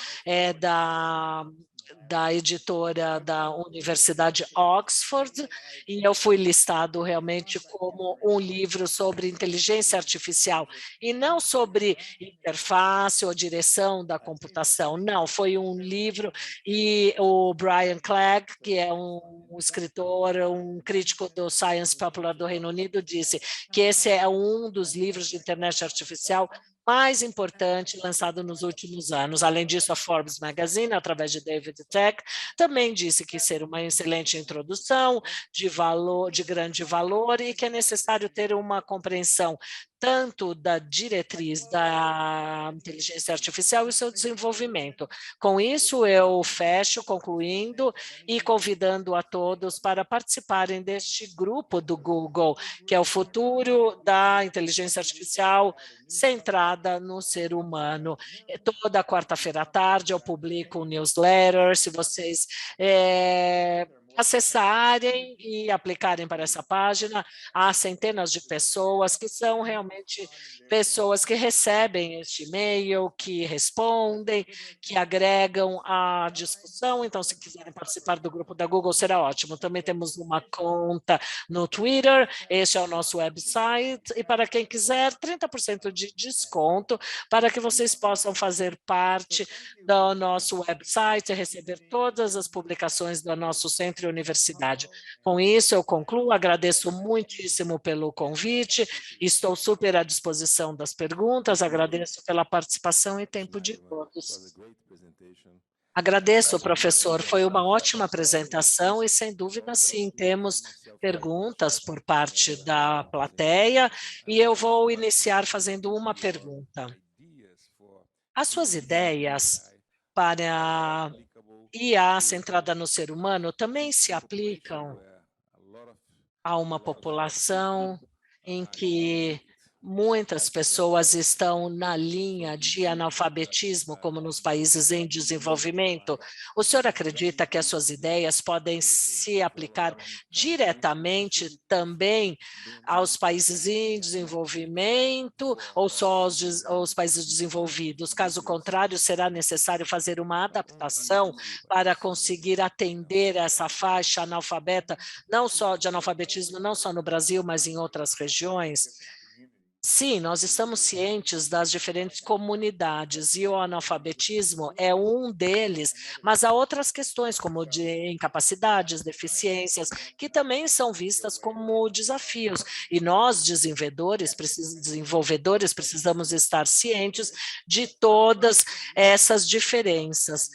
da editora da Universidade Oxford, e eu fui listado realmente como um livro sobre inteligência artificial, e não sobre interface ou direção da computação, não, foi um livro, e o Brian Clegg, que é um escritor, um crítico do Science Popular do Reino Unido, disse que esse é um dos livros de internet artificial mais importante lançado nos últimos anos. Além disso, a Forbes Magazine, através de David Tech, também disse que ser uma excelente introdução de valor, de grande valor, e que é necessário ter uma compreensão tanto da diretriz da inteligência artificial e seu desenvolvimento. Com isso, eu fecho, concluindo e convidando a todos para participarem deste grupo do Google, que é o futuro da inteligência artificial centrada no ser humano. Toda quarta-feira à tarde eu publico um newsletter. Se vocês acessarem e aplicarem para essa página, há centenas de pessoas que são realmente pessoas que recebem este e-mail, que respondem, que agregam a discussão. Então, se quiserem participar do grupo da Google, será ótimo. Também temos uma conta no Twitter, este é o nosso website, e para quem quiser, 30% de desconto para que vocês possam fazer parte do nosso website e receber todas as publicações do nosso centro e universidade. Com isso, eu concluo, agradeço muitíssimo pelo convite, estou super à disposição das perguntas, agradeço pela participação e tempo de todos. Agradeço, professor, foi uma ótima apresentação e, sem dúvida, sim, temos perguntas por parte da plateia e eu vou iniciar fazendo uma pergunta. As suas ideias para IA centrada no ser humano também se aplicam a uma população em que muitas pessoas estão na linha de analfabetismo, como nos países em desenvolvimento? O senhor acredita que as suas ideias podem se aplicar diretamente também aos países em desenvolvimento ou só aos países desenvolvidos? Caso contrário, será necessário fazer uma adaptação para conseguir atender essa faixa analfabeta, não só de analfabetismo, não só no Brasil, mas em outras regiões? Sim, nós estamos cientes das diferentes comunidades e o analfabetismo é um deles, mas há outras questões como de incapacidades, deficiências, que também são vistas como desafios. E nós, desenvolvedores, precisamos estar cientes de todas essas diferenças.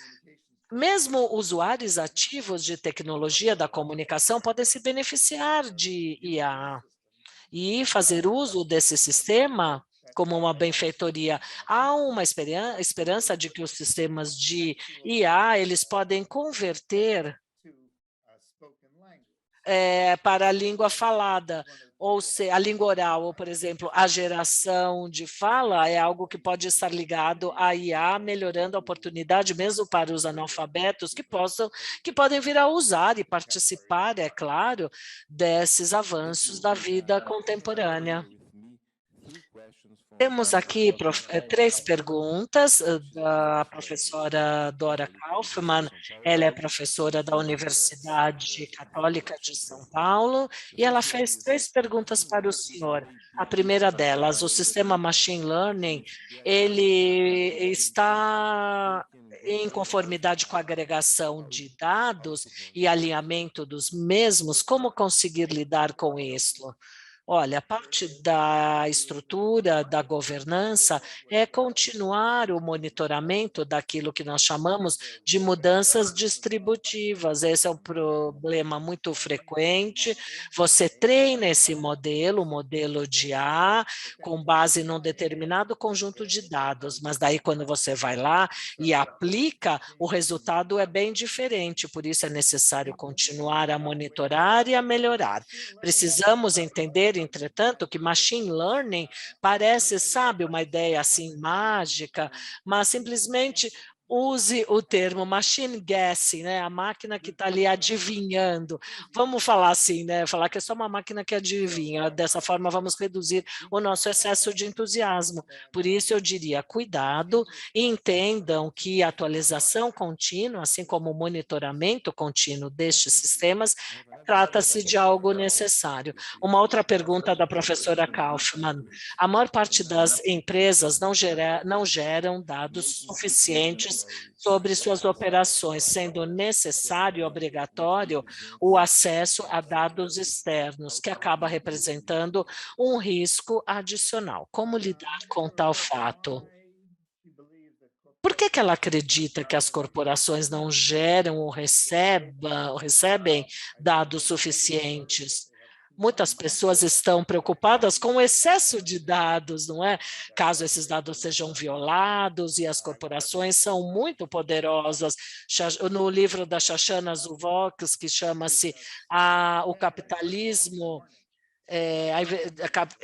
Mesmo usuários ativos de tecnologia da comunicação podem se beneficiar de IA. E fazer uso desse sistema como uma benfeitoria. Há uma esperança de que os sistemas de IA, eles podem converter para a língua falada, ou a língua oral, ou, por exemplo, a geração de fala é algo que pode estar ligado à IA, melhorando a oportunidade mesmo para os analfabetos que podem vir a usar e participar, é claro, desses avanços da vida contemporânea. Temos aqui 3 perguntas da professora Dora Kaufmann. Ela é professora da Universidade Católica de São Paulo e ela fez 3 perguntas para o senhor. A primeira delas, o sistema Machine Learning, ele está em conformidade com a agregação de dados e alinhamento dos mesmos? Como conseguir lidar com isso? Olha, a parte da estrutura, da governança, é continuar o monitoramento daquilo que nós chamamos de mudanças distributivas. Esse é um problema muito frequente. Você treina esse modelo, o modelo de A, com base num determinado conjunto de dados, mas daí quando você vai lá e aplica, o resultado é bem diferente. Por isso é necessário continuar a monitorar e a melhorar. Precisamos entender, entretanto, que machine learning parece, sabe, uma ideia assim mágica, mas simplesmente use o termo machine guessing, né? A máquina que está ali adivinhando. Vamos falar assim, né? Falar que é só uma máquina que adivinha. Dessa forma, vamos reduzir o nosso excesso de entusiasmo. Por isso, eu diria, cuidado e entendam que a atualização contínua, assim como o monitoramento contínuo destes sistemas, trata-se de algo necessário. Uma outra pergunta da professora Kaufmann. A maior parte das empresas não geram dados suficientes dados sobre suas operações, sendo necessário e obrigatório o acesso a dados externos, que acaba representando um risco adicional. Como lidar com tal fato? Por que ela acredita que as corporações não geram ou recebem dados suficientes? Muitas pessoas estão preocupadas com o excesso de dados, não é? Caso esses dados sejam violados, e as corporações são muito poderosas. No livro da Shoshana Zuboff, que chama-se O Capitalismo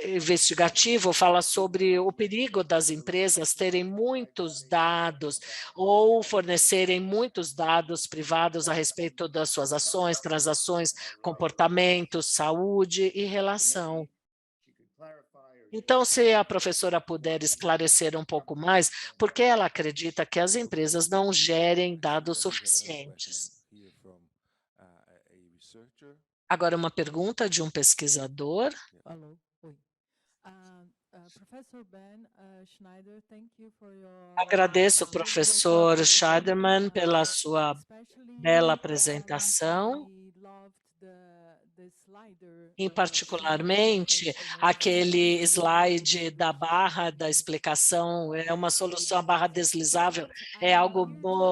investigativo, fala sobre o perigo das empresas terem muitos dados ou fornecerem muitos dados privados a respeito das suas ações, transações, comportamentos, saúde e relação. Então, se a professora puder esclarecer um pouco mais, por que ela acredita que as empresas não gerem dados suficientes? Agora, uma pergunta de um pesquisador. Alô, oi. Professor Ben Schneider, thank you for your Agradeço, professor Scheiderman, pela sua bela apresentação, particularmente aquele slide da barra da explicação, é uma solução, a barra deslizável, é algo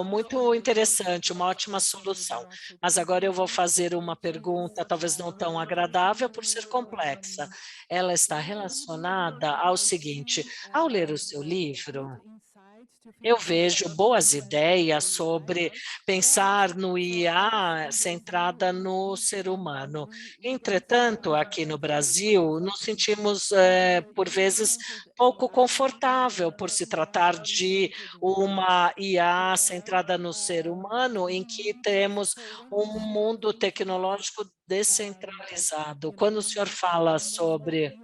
muito interessante, uma ótima solução. Mas agora eu vou fazer uma pergunta, talvez não tão agradável por ser complexa. Ela está relacionada ao seguinte: ao ler o seu livro, eu vejo boas ideias sobre pensar no IA centrada no ser humano. Entretanto, aqui no Brasil, nos sentimos, por vezes, pouco confortável por se tratar de uma IA centrada no ser humano, em que temos um mundo tecnológico descentralizado. Quando o senhor fala sobre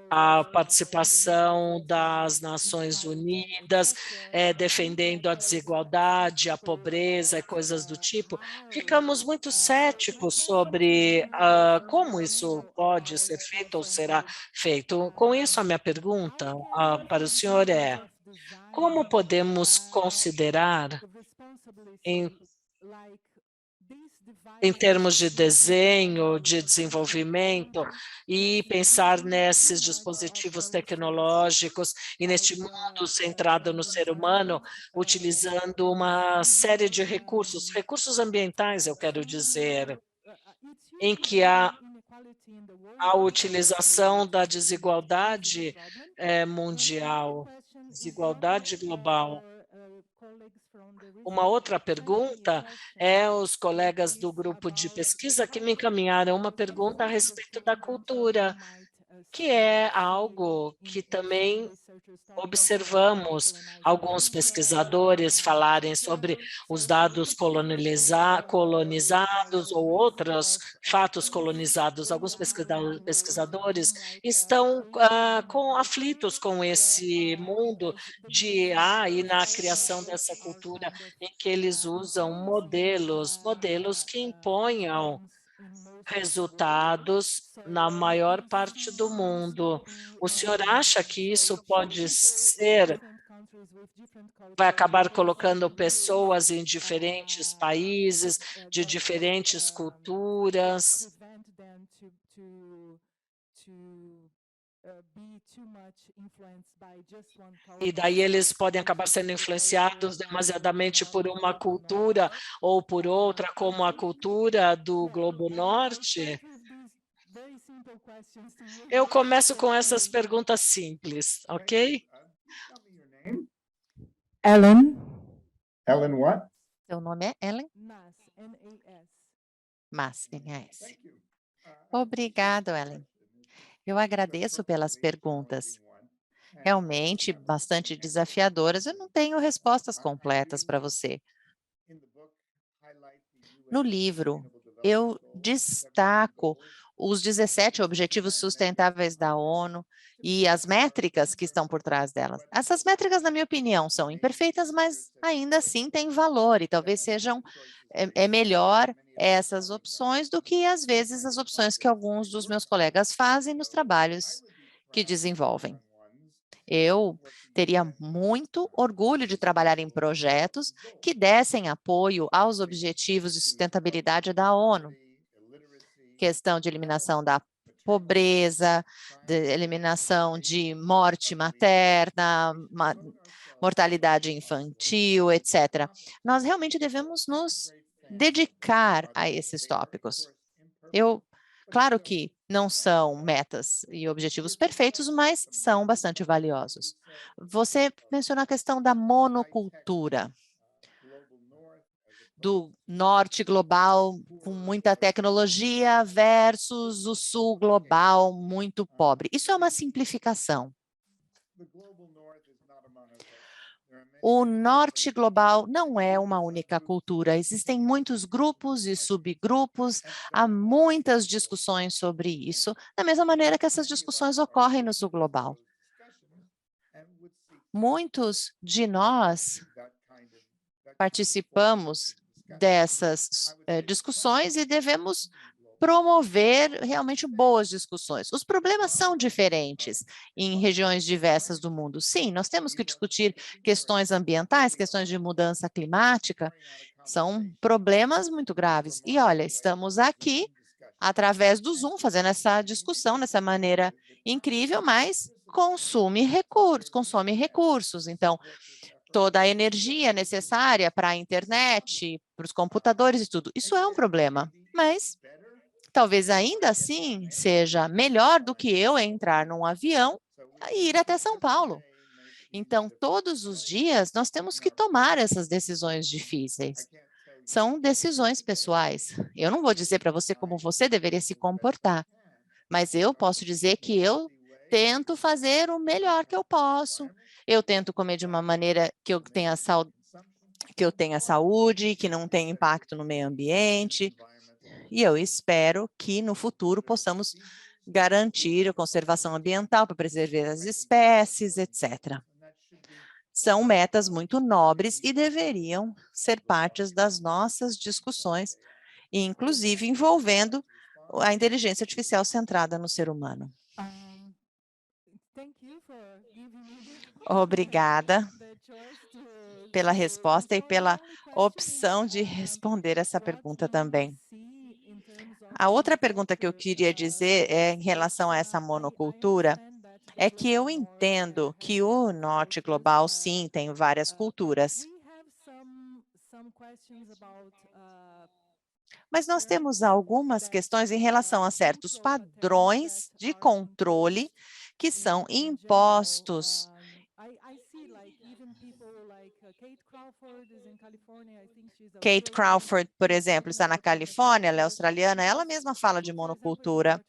a participação das Nações Unidas, defendendo a desigualdade, a pobreza e coisas do tipo, ficamos muito céticos sobre como isso pode ser feito ou será feito. Com isso, a minha pergunta para o senhor é: como podemos considerar, em termos de desenho, de desenvolvimento, e pensar nesses dispositivos tecnológicos e neste mundo centrado no ser humano, utilizando uma série de recursos ambientais, eu quero dizer, em que a utilização da desigualdade mundial, desigualdade global. Uma outra pergunta os colegas do grupo de pesquisa que me encaminharam uma pergunta a respeito da cultura, que é algo que também observamos alguns pesquisadores falarem sobre os dados colonizados ou outros fatos colonizados. Alguns pesquisadores estão aflitos com esse mundo de IA e na criação dessa cultura em que eles usam modelos que imponham resultados na maior parte do mundo. O senhor acha que isso vai acabar colocando pessoas em diferentes países, de diferentes culturas? E daí eles podem acabar sendo influenciados demasiadamente por uma cultura ou por outra, como a cultura do Globo Norte? Eu começo com essas perguntas simples, ok? Ellen. Ellen what? Seu nome é Ellen? Mas, N-A-S. Mas, N-A-S. Obrigado, Ellen. Eu agradeço pelas perguntas. Realmente bastante desafiadoras. Eu não tenho respostas completas para você. No livro, eu destaco os 17 Objetivos Sustentáveis da ONU e as métricas que estão por trás delas. Essas métricas, na minha opinião, são imperfeitas, mas ainda assim têm valor e talvez sejam melhor essas opções do que, às vezes, as opções que alguns dos meus colegas fazem nos trabalhos que desenvolvem. Eu teria muito orgulho de trabalhar em projetos que dessem apoio aos objetivos de sustentabilidade da ONU. Questão de eliminação da pobreza, de eliminação de morte materna, mortalidade infantil, etc. Nós realmente devemos nos dedicar a esses tópicos. Claro que não são metas e objetivos perfeitos, mas são bastante valiosos. Você mencionou a questão da monocultura, do norte global com muita tecnologia versus o sul global muito pobre. Isso é uma simplificação. O norte global não é uma única cultura, existem muitos grupos e subgrupos, há muitas discussões sobre isso, da mesma maneira que essas discussões ocorrem no sul global. Muitos de nós participamos dessas discussões e devemos promover realmente boas discussões. Os problemas são diferentes em regiões diversas do mundo. Sim, nós temos que discutir questões ambientais, questões de mudança climática, são problemas muito graves. E olha, estamos aqui através do Zoom fazendo essa discussão dessa maneira incrível, mas consome recursos. Então, toda a energia necessária para a internet, para os computadores e tudo, isso é um problema. Mas talvez ainda assim seja melhor do que eu entrar num avião e ir até São Paulo. Então, todos os dias, nós temos que tomar essas decisões difíceis. São decisões pessoais. Eu não vou dizer para você como você deveria se comportar, mas eu posso dizer que eu tento fazer o melhor que eu posso. Eu tento comer de uma maneira que eu tenha saúde, que não tenha impacto no meio ambiente. E eu espero que no futuro possamos garantir a conservação ambiental para preservar as espécies, etc. São metas muito nobres e deveriam ser partes das nossas discussões, inclusive envolvendo a inteligência artificial centrada no ser humano. Obrigada pela resposta e pela opção de responder essa pergunta também. A outra pergunta que eu queria dizer em relação a essa monocultura é que eu entendo que o norte global, sim, tem várias culturas. Mas nós temos algumas questões em relação a certos padrões de controle que são impostos. Kate Crawford, por exemplo, está na Califórnia, ela é australiana, ela mesma fala de monocultura.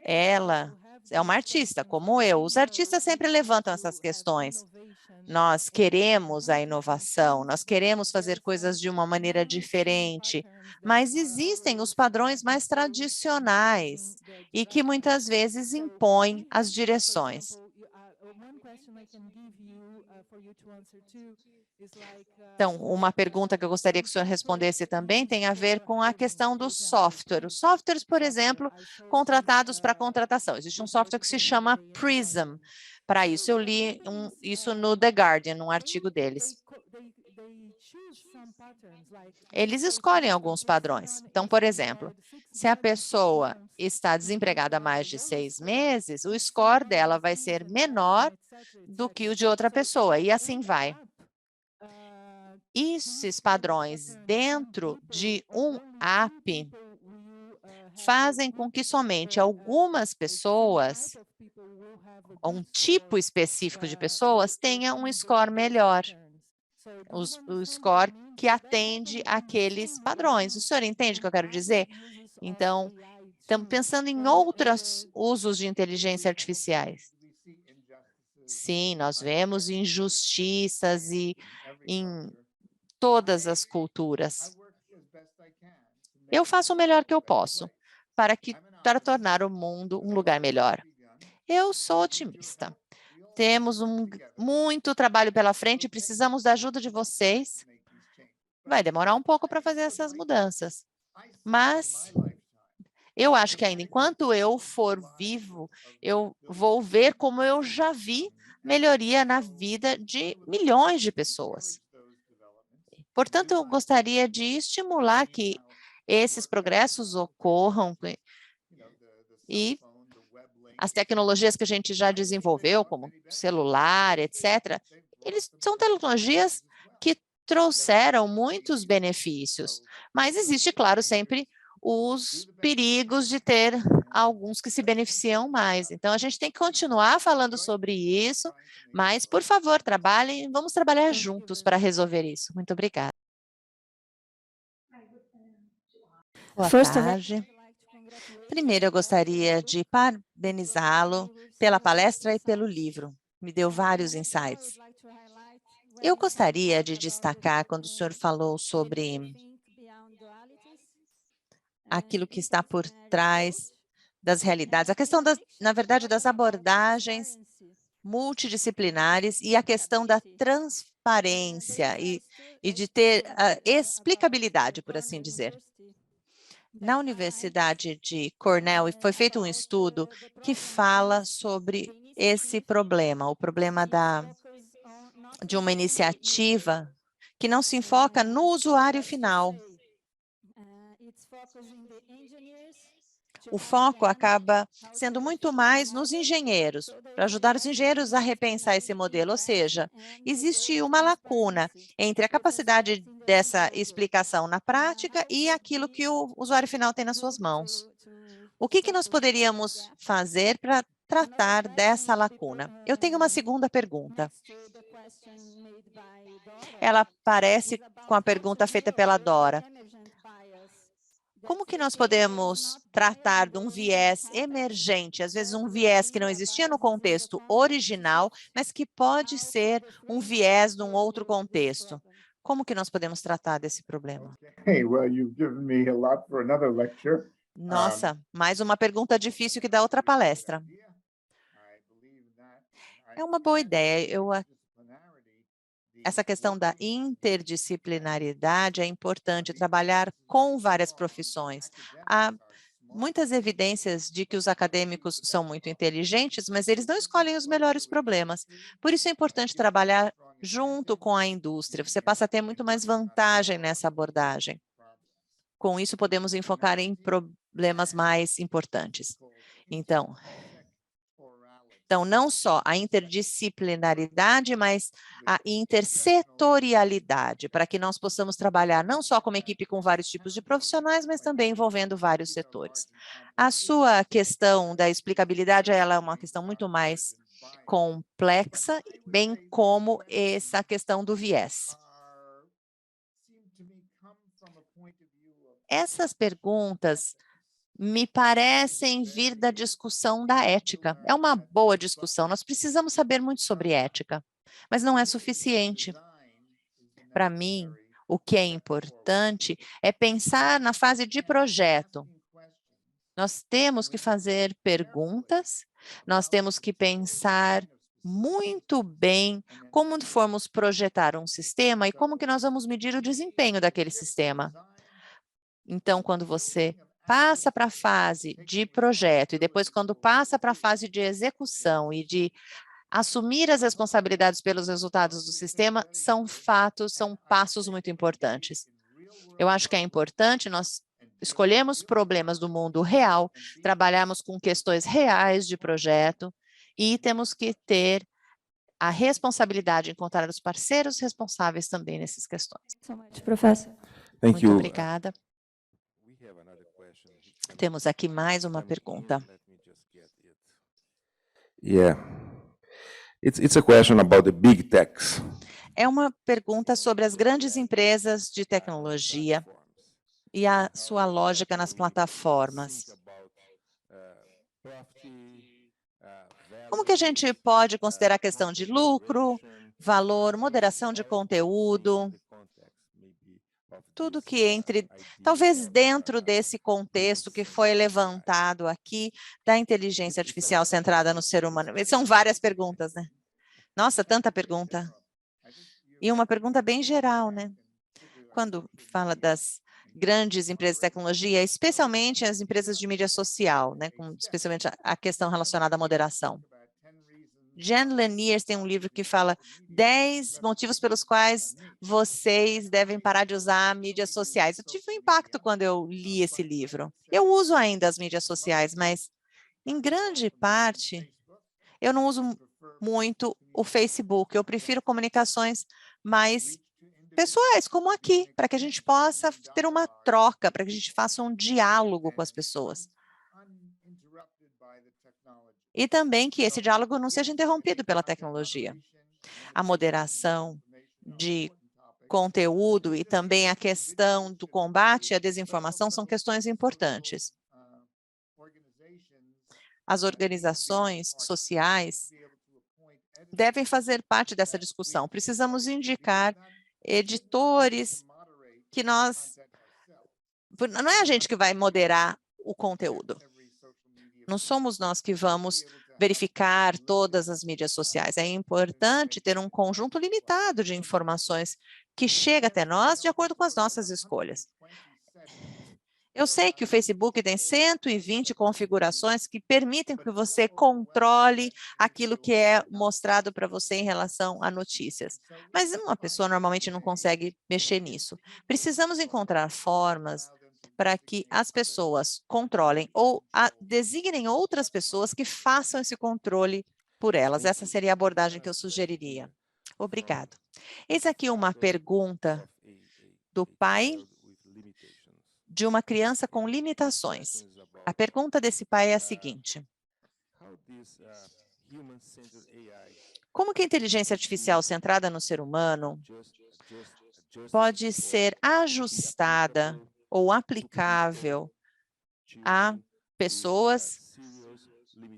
Ela é uma artista, como eu. Os artistas sempre levantam essas questões. Nós queremos a inovação, nós queremos fazer coisas de uma maneira diferente, mas existem os padrões mais tradicionais e que muitas vezes impõem as direções. Então, uma pergunta que eu gostaria que o senhor respondesse também tem a ver com a questão do software. Os softwares, por exemplo, contratados para contratação. Existe um software que se chama Prism. Para isso, eu li isso no The Guardian, num artigo deles. Eles escolhem alguns padrões. Então, por exemplo, se a pessoa está desempregada há mais de 6 meses, o score dela vai ser menor do que o de outra pessoa, e assim vai. Esses padrões dentro de um app fazem com que somente algumas pessoas, um tipo específico de pessoas, tenha um score melhor. O score que atende àqueles padrões. O senhor entende o que eu quero dizer? Então, estamos pensando em outros usos de inteligência artificiais. Sim, nós vemos injustiças em todas as culturas. Eu faço o melhor que eu posso para tornar o mundo um lugar melhor. Eu sou otimista. Temos muito trabalho pela frente, precisamos da ajuda de vocês. Vai demorar um pouco para fazer essas mudanças, mas Eu acho que ainda enquanto eu for vivo, eu vou ver como eu já vi melhoria na vida de milhões de pessoas. Portanto, eu gostaria de estimular que esses progressos ocorram e as tecnologias que a gente já desenvolveu, como celular, etc., eles são tecnologias que trouxeram muitos benefícios, mas existe, claro, sempre os perigos de ter alguns que se beneficiam mais. Então, a gente tem que continuar falando sobre isso, mas, por favor, trabalhem, vamos trabalhar juntos para resolver isso. Muito obrigada. Boa tarde. Primeiro, eu gostaria de parabenizá-lo pela palestra e pelo livro. Me deu vários insights. Eu gostaria de destacar, quando o senhor falou sobre aquilo que está por trás das realidades, a questão, na verdade, das abordagens multidisciplinares e a questão da transparência e de ter a explicabilidade, por assim dizer. Na Universidade de Cornell foi feito um estudo que fala sobre esse problema, o problema de uma iniciativa que não se enfoca no usuário final. O foco acaba sendo muito mais nos engenheiros, para ajudar os engenheiros a repensar esse modelo, ou seja, existe uma lacuna entre a capacidade dessa explicação na prática e aquilo que o usuário final tem nas suas mãos. O que nós poderíamos fazer para tratar dessa lacuna? Eu tenho uma segunda pergunta. Ela parece com a pergunta feita pela Dora. Como que nós podemos tratar de um viés emergente, às vezes um viés que não existia no contexto original, mas que pode ser um viés de um outro contexto? Como que nós podemos tratar desse problema? Hey, well, you've given me a lot for another lecture. Nossa, mais uma pergunta difícil que dá outra palestra. É uma boa ideia. Essa questão da interdisciplinaridade é importante, trabalhar com várias profissões. Há muitas evidências de que os acadêmicos são muito inteligentes, mas eles não escolhem os melhores problemas. Por isso é importante trabalhar junto com a indústria. Você passa a ter muito mais vantagem nessa abordagem. Com isso, podemos enfocar em problemas mais importantes. Então, não só a interdisciplinaridade, mas a intersetorialidade, para que nós possamos trabalhar não só como equipe com vários tipos de profissionais, mas também envolvendo vários setores. A sua questão da explicabilidade, ela é uma questão muito mais complexa, bem como essa questão do viés. Essas perguntas me parecem vir da discussão da ética. É uma boa discussão, nós precisamos saber muito sobre ética, mas não é suficiente. Para mim, o que é importante é pensar na fase de projeto. Nós temos que fazer perguntas, nós temos que pensar muito bem como formos projetar um sistema e como que nós vamos medir o desempenho daquele sistema. Então, quando você passa para a fase de projeto e depois quando passa para a fase de execução e de assumir as responsabilidades pelos resultados do sistema, são passos muito importantes. Eu acho que é importante nós escolhermos problemas do mundo real, trabalharmos com questões reais de projeto e temos que ter a responsabilidade de encontrar os parceiros responsáveis também nessas questões. Professor. Muito obrigada. Temos aqui mais uma pergunta. It's a question about the big techs. É uma pergunta sobre as grandes empresas de tecnologia e a sua lógica nas plataformas. Como que a gente pode considerar a questão de lucro, valor, moderação de conteúdo, tudo que talvez dentro desse contexto que foi levantado aqui, da inteligência artificial centrada no ser humano. São várias perguntas, né? Nossa, tanta pergunta. E uma pergunta bem geral, né? Quando fala das grandes empresas de tecnologia, especialmente as empresas de mídia social, né, especialmente a questão relacionada à moderação. Jen Lanier tem um livro que fala 10 motivos pelos quais vocês devem parar de usar mídias sociais. Eu tive um impacto quando eu li esse livro. Eu uso ainda as mídias sociais, mas em grande parte eu não uso muito o Facebook. Eu prefiro comunicações mais pessoais, como aqui, para que a gente possa ter uma troca, para que a gente faça um diálogo com as pessoas. E também que esse diálogo não seja interrompido pela tecnologia. A moderação de conteúdo e também a questão do combate à desinformação são questões importantes. As organizações sociais devem fazer parte dessa discussão. Precisamos indicar editores que nós... Não é a gente que vai moderar o conteúdo. Não somos nós que vamos verificar todas as mídias sociais. É importante ter um conjunto limitado de informações que chega até nós de acordo com as nossas escolhas. Eu sei que o Facebook tem 120 configurações que permitem que você controle aquilo que é mostrado para você em relação a notícias. Mas uma pessoa normalmente não consegue mexer nisso. Precisamos encontrar formas para que as pessoas controlem ou designem outras pessoas que façam esse controle por elas. Essa seria a abordagem que eu sugeriria. Obrigado. Eis aqui uma pergunta do pai de uma criança com limitações. A pergunta desse pai é a seguinte: como que a inteligência artificial centrada no ser humano pode ser ajustada ou aplicável a pessoas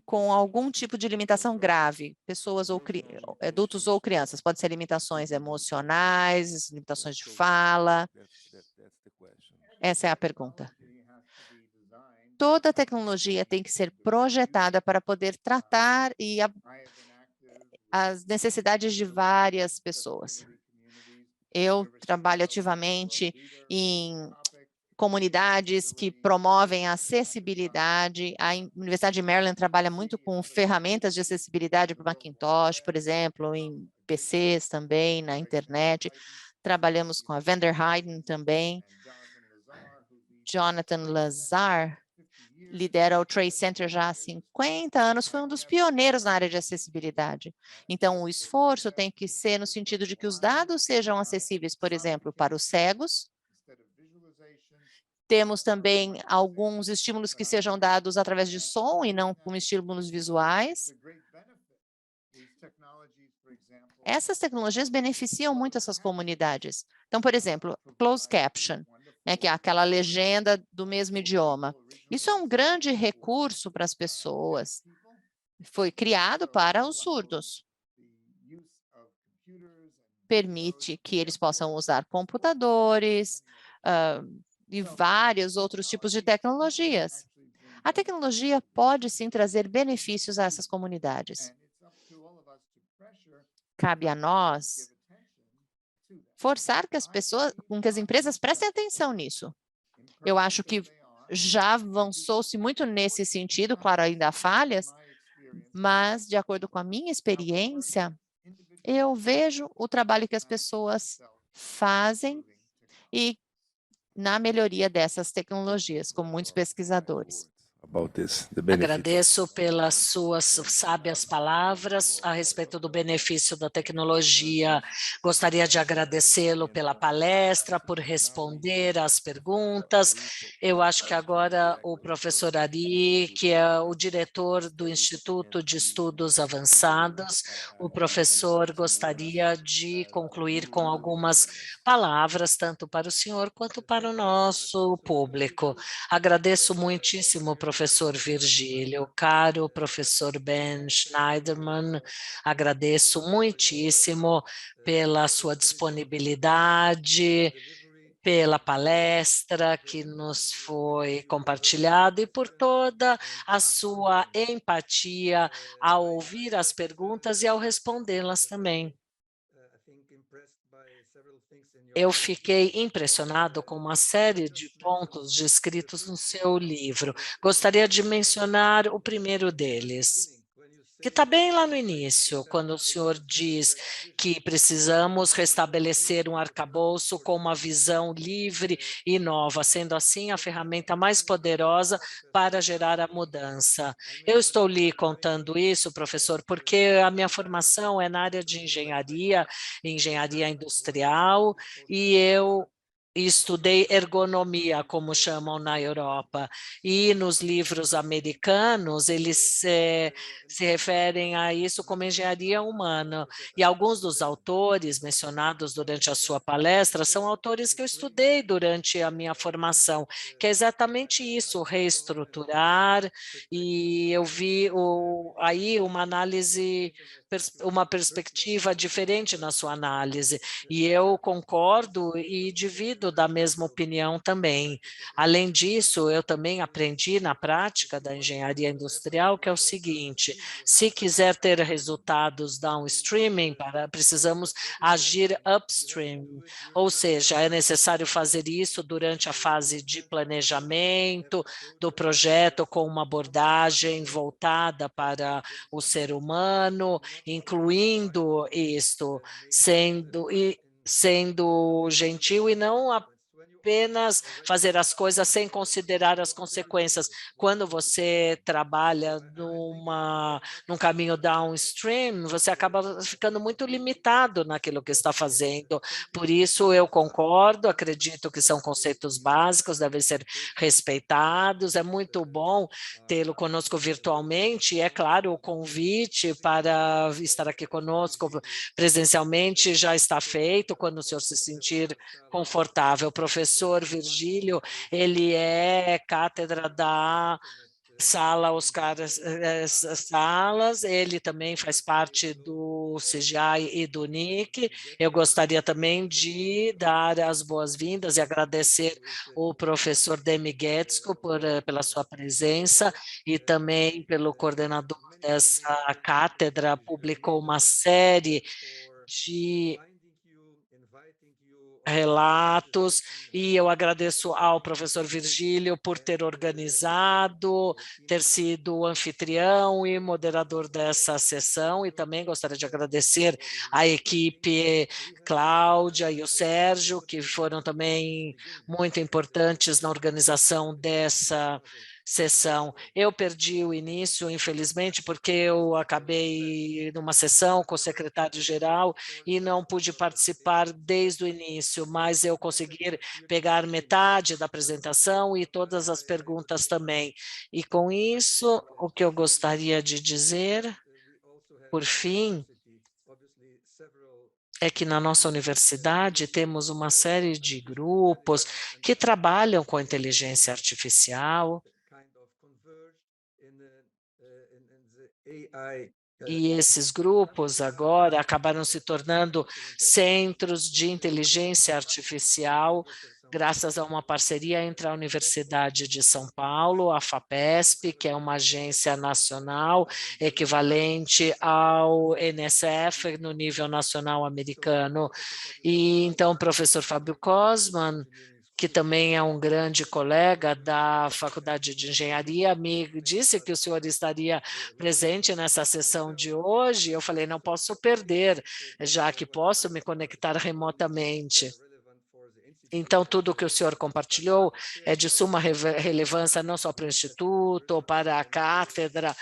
com algum tipo de limitação grave, pessoas ou adultos ou crianças? Pode ser limitações emocionais, limitações de fala. Essa é a pergunta. Toda tecnologia tem que ser projetada para poder tratar as necessidades de várias pessoas. Eu trabalho ativamente em comunidades que promovem a acessibilidade. A Universidade de Maryland trabalha muito com ferramentas de acessibilidade para o Macintosh, por exemplo, em PCs também, na internet. Trabalhamos com a Vanderheiden também. Jonathan Lazar lidera o Trade Center já há 50 anos, foi um dos pioneiros na área de acessibilidade. Então, o esforço tem que ser no sentido de que os dados sejam acessíveis, por exemplo, para os cegos. Temos também alguns estímulos que sejam dados através de som e não como estímulos visuais. Essas tecnologias beneficiam muito essas comunidades. Então, por exemplo, closed caption, né, que é aquela legenda do mesmo idioma. Isso é um grande recurso para as pessoas. Foi criado para os surdos. Permite que eles possam usar computadores e vários outros tipos de tecnologias. A tecnologia pode sim trazer benefícios a essas comunidades. Cabe a nós forçar que as empresas prestem atenção nisso. Eu acho que já avançou-se muito nesse sentido, claro, ainda há falhas, mas, de acordo com a minha experiência, eu vejo o trabalho que as pessoas fazem e na melhoria dessas tecnologias, com muitos pesquisadores. Agradeço pelas suas sábias palavras a respeito do benefício da tecnologia. Gostaria de agradecê-lo pela palestra, por responder às perguntas. Eu acho que agora o professor Ari, que é o diretor do Instituto de Estudos Avançados, o professor gostaria de concluir com algumas palavras, tanto para o senhor quanto para o nosso público. Agradeço muitíssimo, professor Virgílio, caro professor Ben Schneiderman, agradeço muitíssimo pela sua disponibilidade, pela palestra que nos foi compartilhada e por toda a sua empatia ao ouvir as perguntas e ao respondê-las também. eu fiquei impressionado com uma série de pontos descritos no seu livro. Gostaria de mencionar o primeiro deles, que está bem lá no início, quando o senhor diz que precisamos restabelecer um arcabouço com uma visão livre e nova, sendo assim a ferramenta mais poderosa para gerar a mudança. Eu estou lhe contando isso, professor, porque a minha formação é na área de engenharia industrial, e eu estudei ergonomia, como chamam na Europa, e nos livros americanos eles se referem a isso como engenharia humana. E alguns dos autores mencionados durante a sua palestra são autores que eu estudei durante a minha formação, que é exatamente isso, reestruturar, e eu vi aí uma análise, uma perspectiva diferente na sua análise, e eu concordo e divido da mesma opinião também. Além disso, eu também aprendi na prática da engenharia industrial que é o seguinte: se quiser ter resultados downstream, precisamos agir upstream, ou seja, é necessário fazer isso durante a fase de planejamento do projeto com uma abordagem voltada para o ser humano, incluindo isto, sendo gentil e não apenas fazer as coisas sem considerar as consequências. Quando você trabalha num caminho downstream, você acaba ficando muito limitado naquilo que está fazendo. Por isso, eu concordo, acredito que são conceitos básicos, devem ser respeitados. É muito bom tê-lo conosco virtualmente. E, é claro, o convite para estar aqui conosco presencialmente já está feito, quando o senhor se sentir confortável. O professor Virgílio, ele é cátedra da Sala Oscar Salas, ele também faz parte do CGI e do NIC. Eu gostaria também de dar as boas-vindas e agradecer o professor Demi Guetzko pela sua presença, e também pelo coordenador dessa cátedra, publicou uma série de relatos, e eu agradeço ao professor Virgílio por ter organizado, ter sido o anfitrião e moderador dessa sessão, e também gostaria de agradecer à equipe Cláudia e o Sérgio, que foram também muito importantes na organização dessa sessão. Eu perdi o início, infelizmente, porque eu acabei numa sessão com o secretário-geral e não pude participar desde o início, mas eu consegui pegar metade da apresentação e todas as perguntas também. E com isso, o que eu gostaria de dizer, por fim, é que na nossa universidade temos uma série de grupos que trabalham com inteligência artificial, e esses grupos agora acabaram se tornando centros de inteligência artificial, graças a uma parceria entre a Universidade de São Paulo, a FAPESP, que é uma agência nacional equivalente ao NSF no nível nacional americano. E então o professor Fábio Cosman, que também é um grande colega da Faculdade de Engenharia, me disse que o senhor estaria presente nessa sessão de hoje. Eu falei, não posso perder, já que posso me conectar remotamente. Então, tudo o que o senhor compartilhou é de suma relevância, não só para o Instituto, ou para a cátedra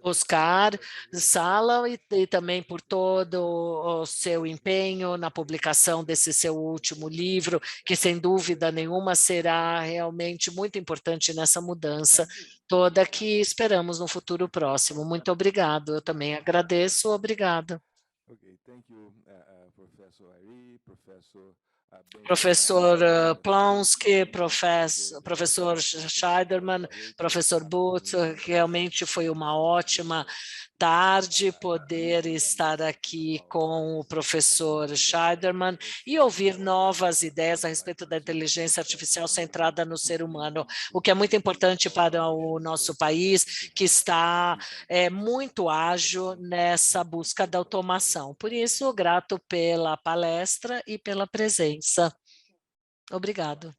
Oscar Sala, e também por todo o seu empenho na publicação desse seu último livro, que sem dúvida nenhuma será realmente muito importante nessa mudança toda que esperamos no futuro próximo. Muito obrigado, eu também agradeço, obrigado. Professor Plonsky, professor Scheiderman, professor Butz, realmente foi uma ótima tarde poder estar aqui com o professor Scheiderman e ouvir novas ideias a respeito da inteligência artificial centrada no ser humano, o que é muito importante para o nosso país, que está muito ágil nessa busca da automação. Por isso, grato pela palestra e pela presença. Obrigado.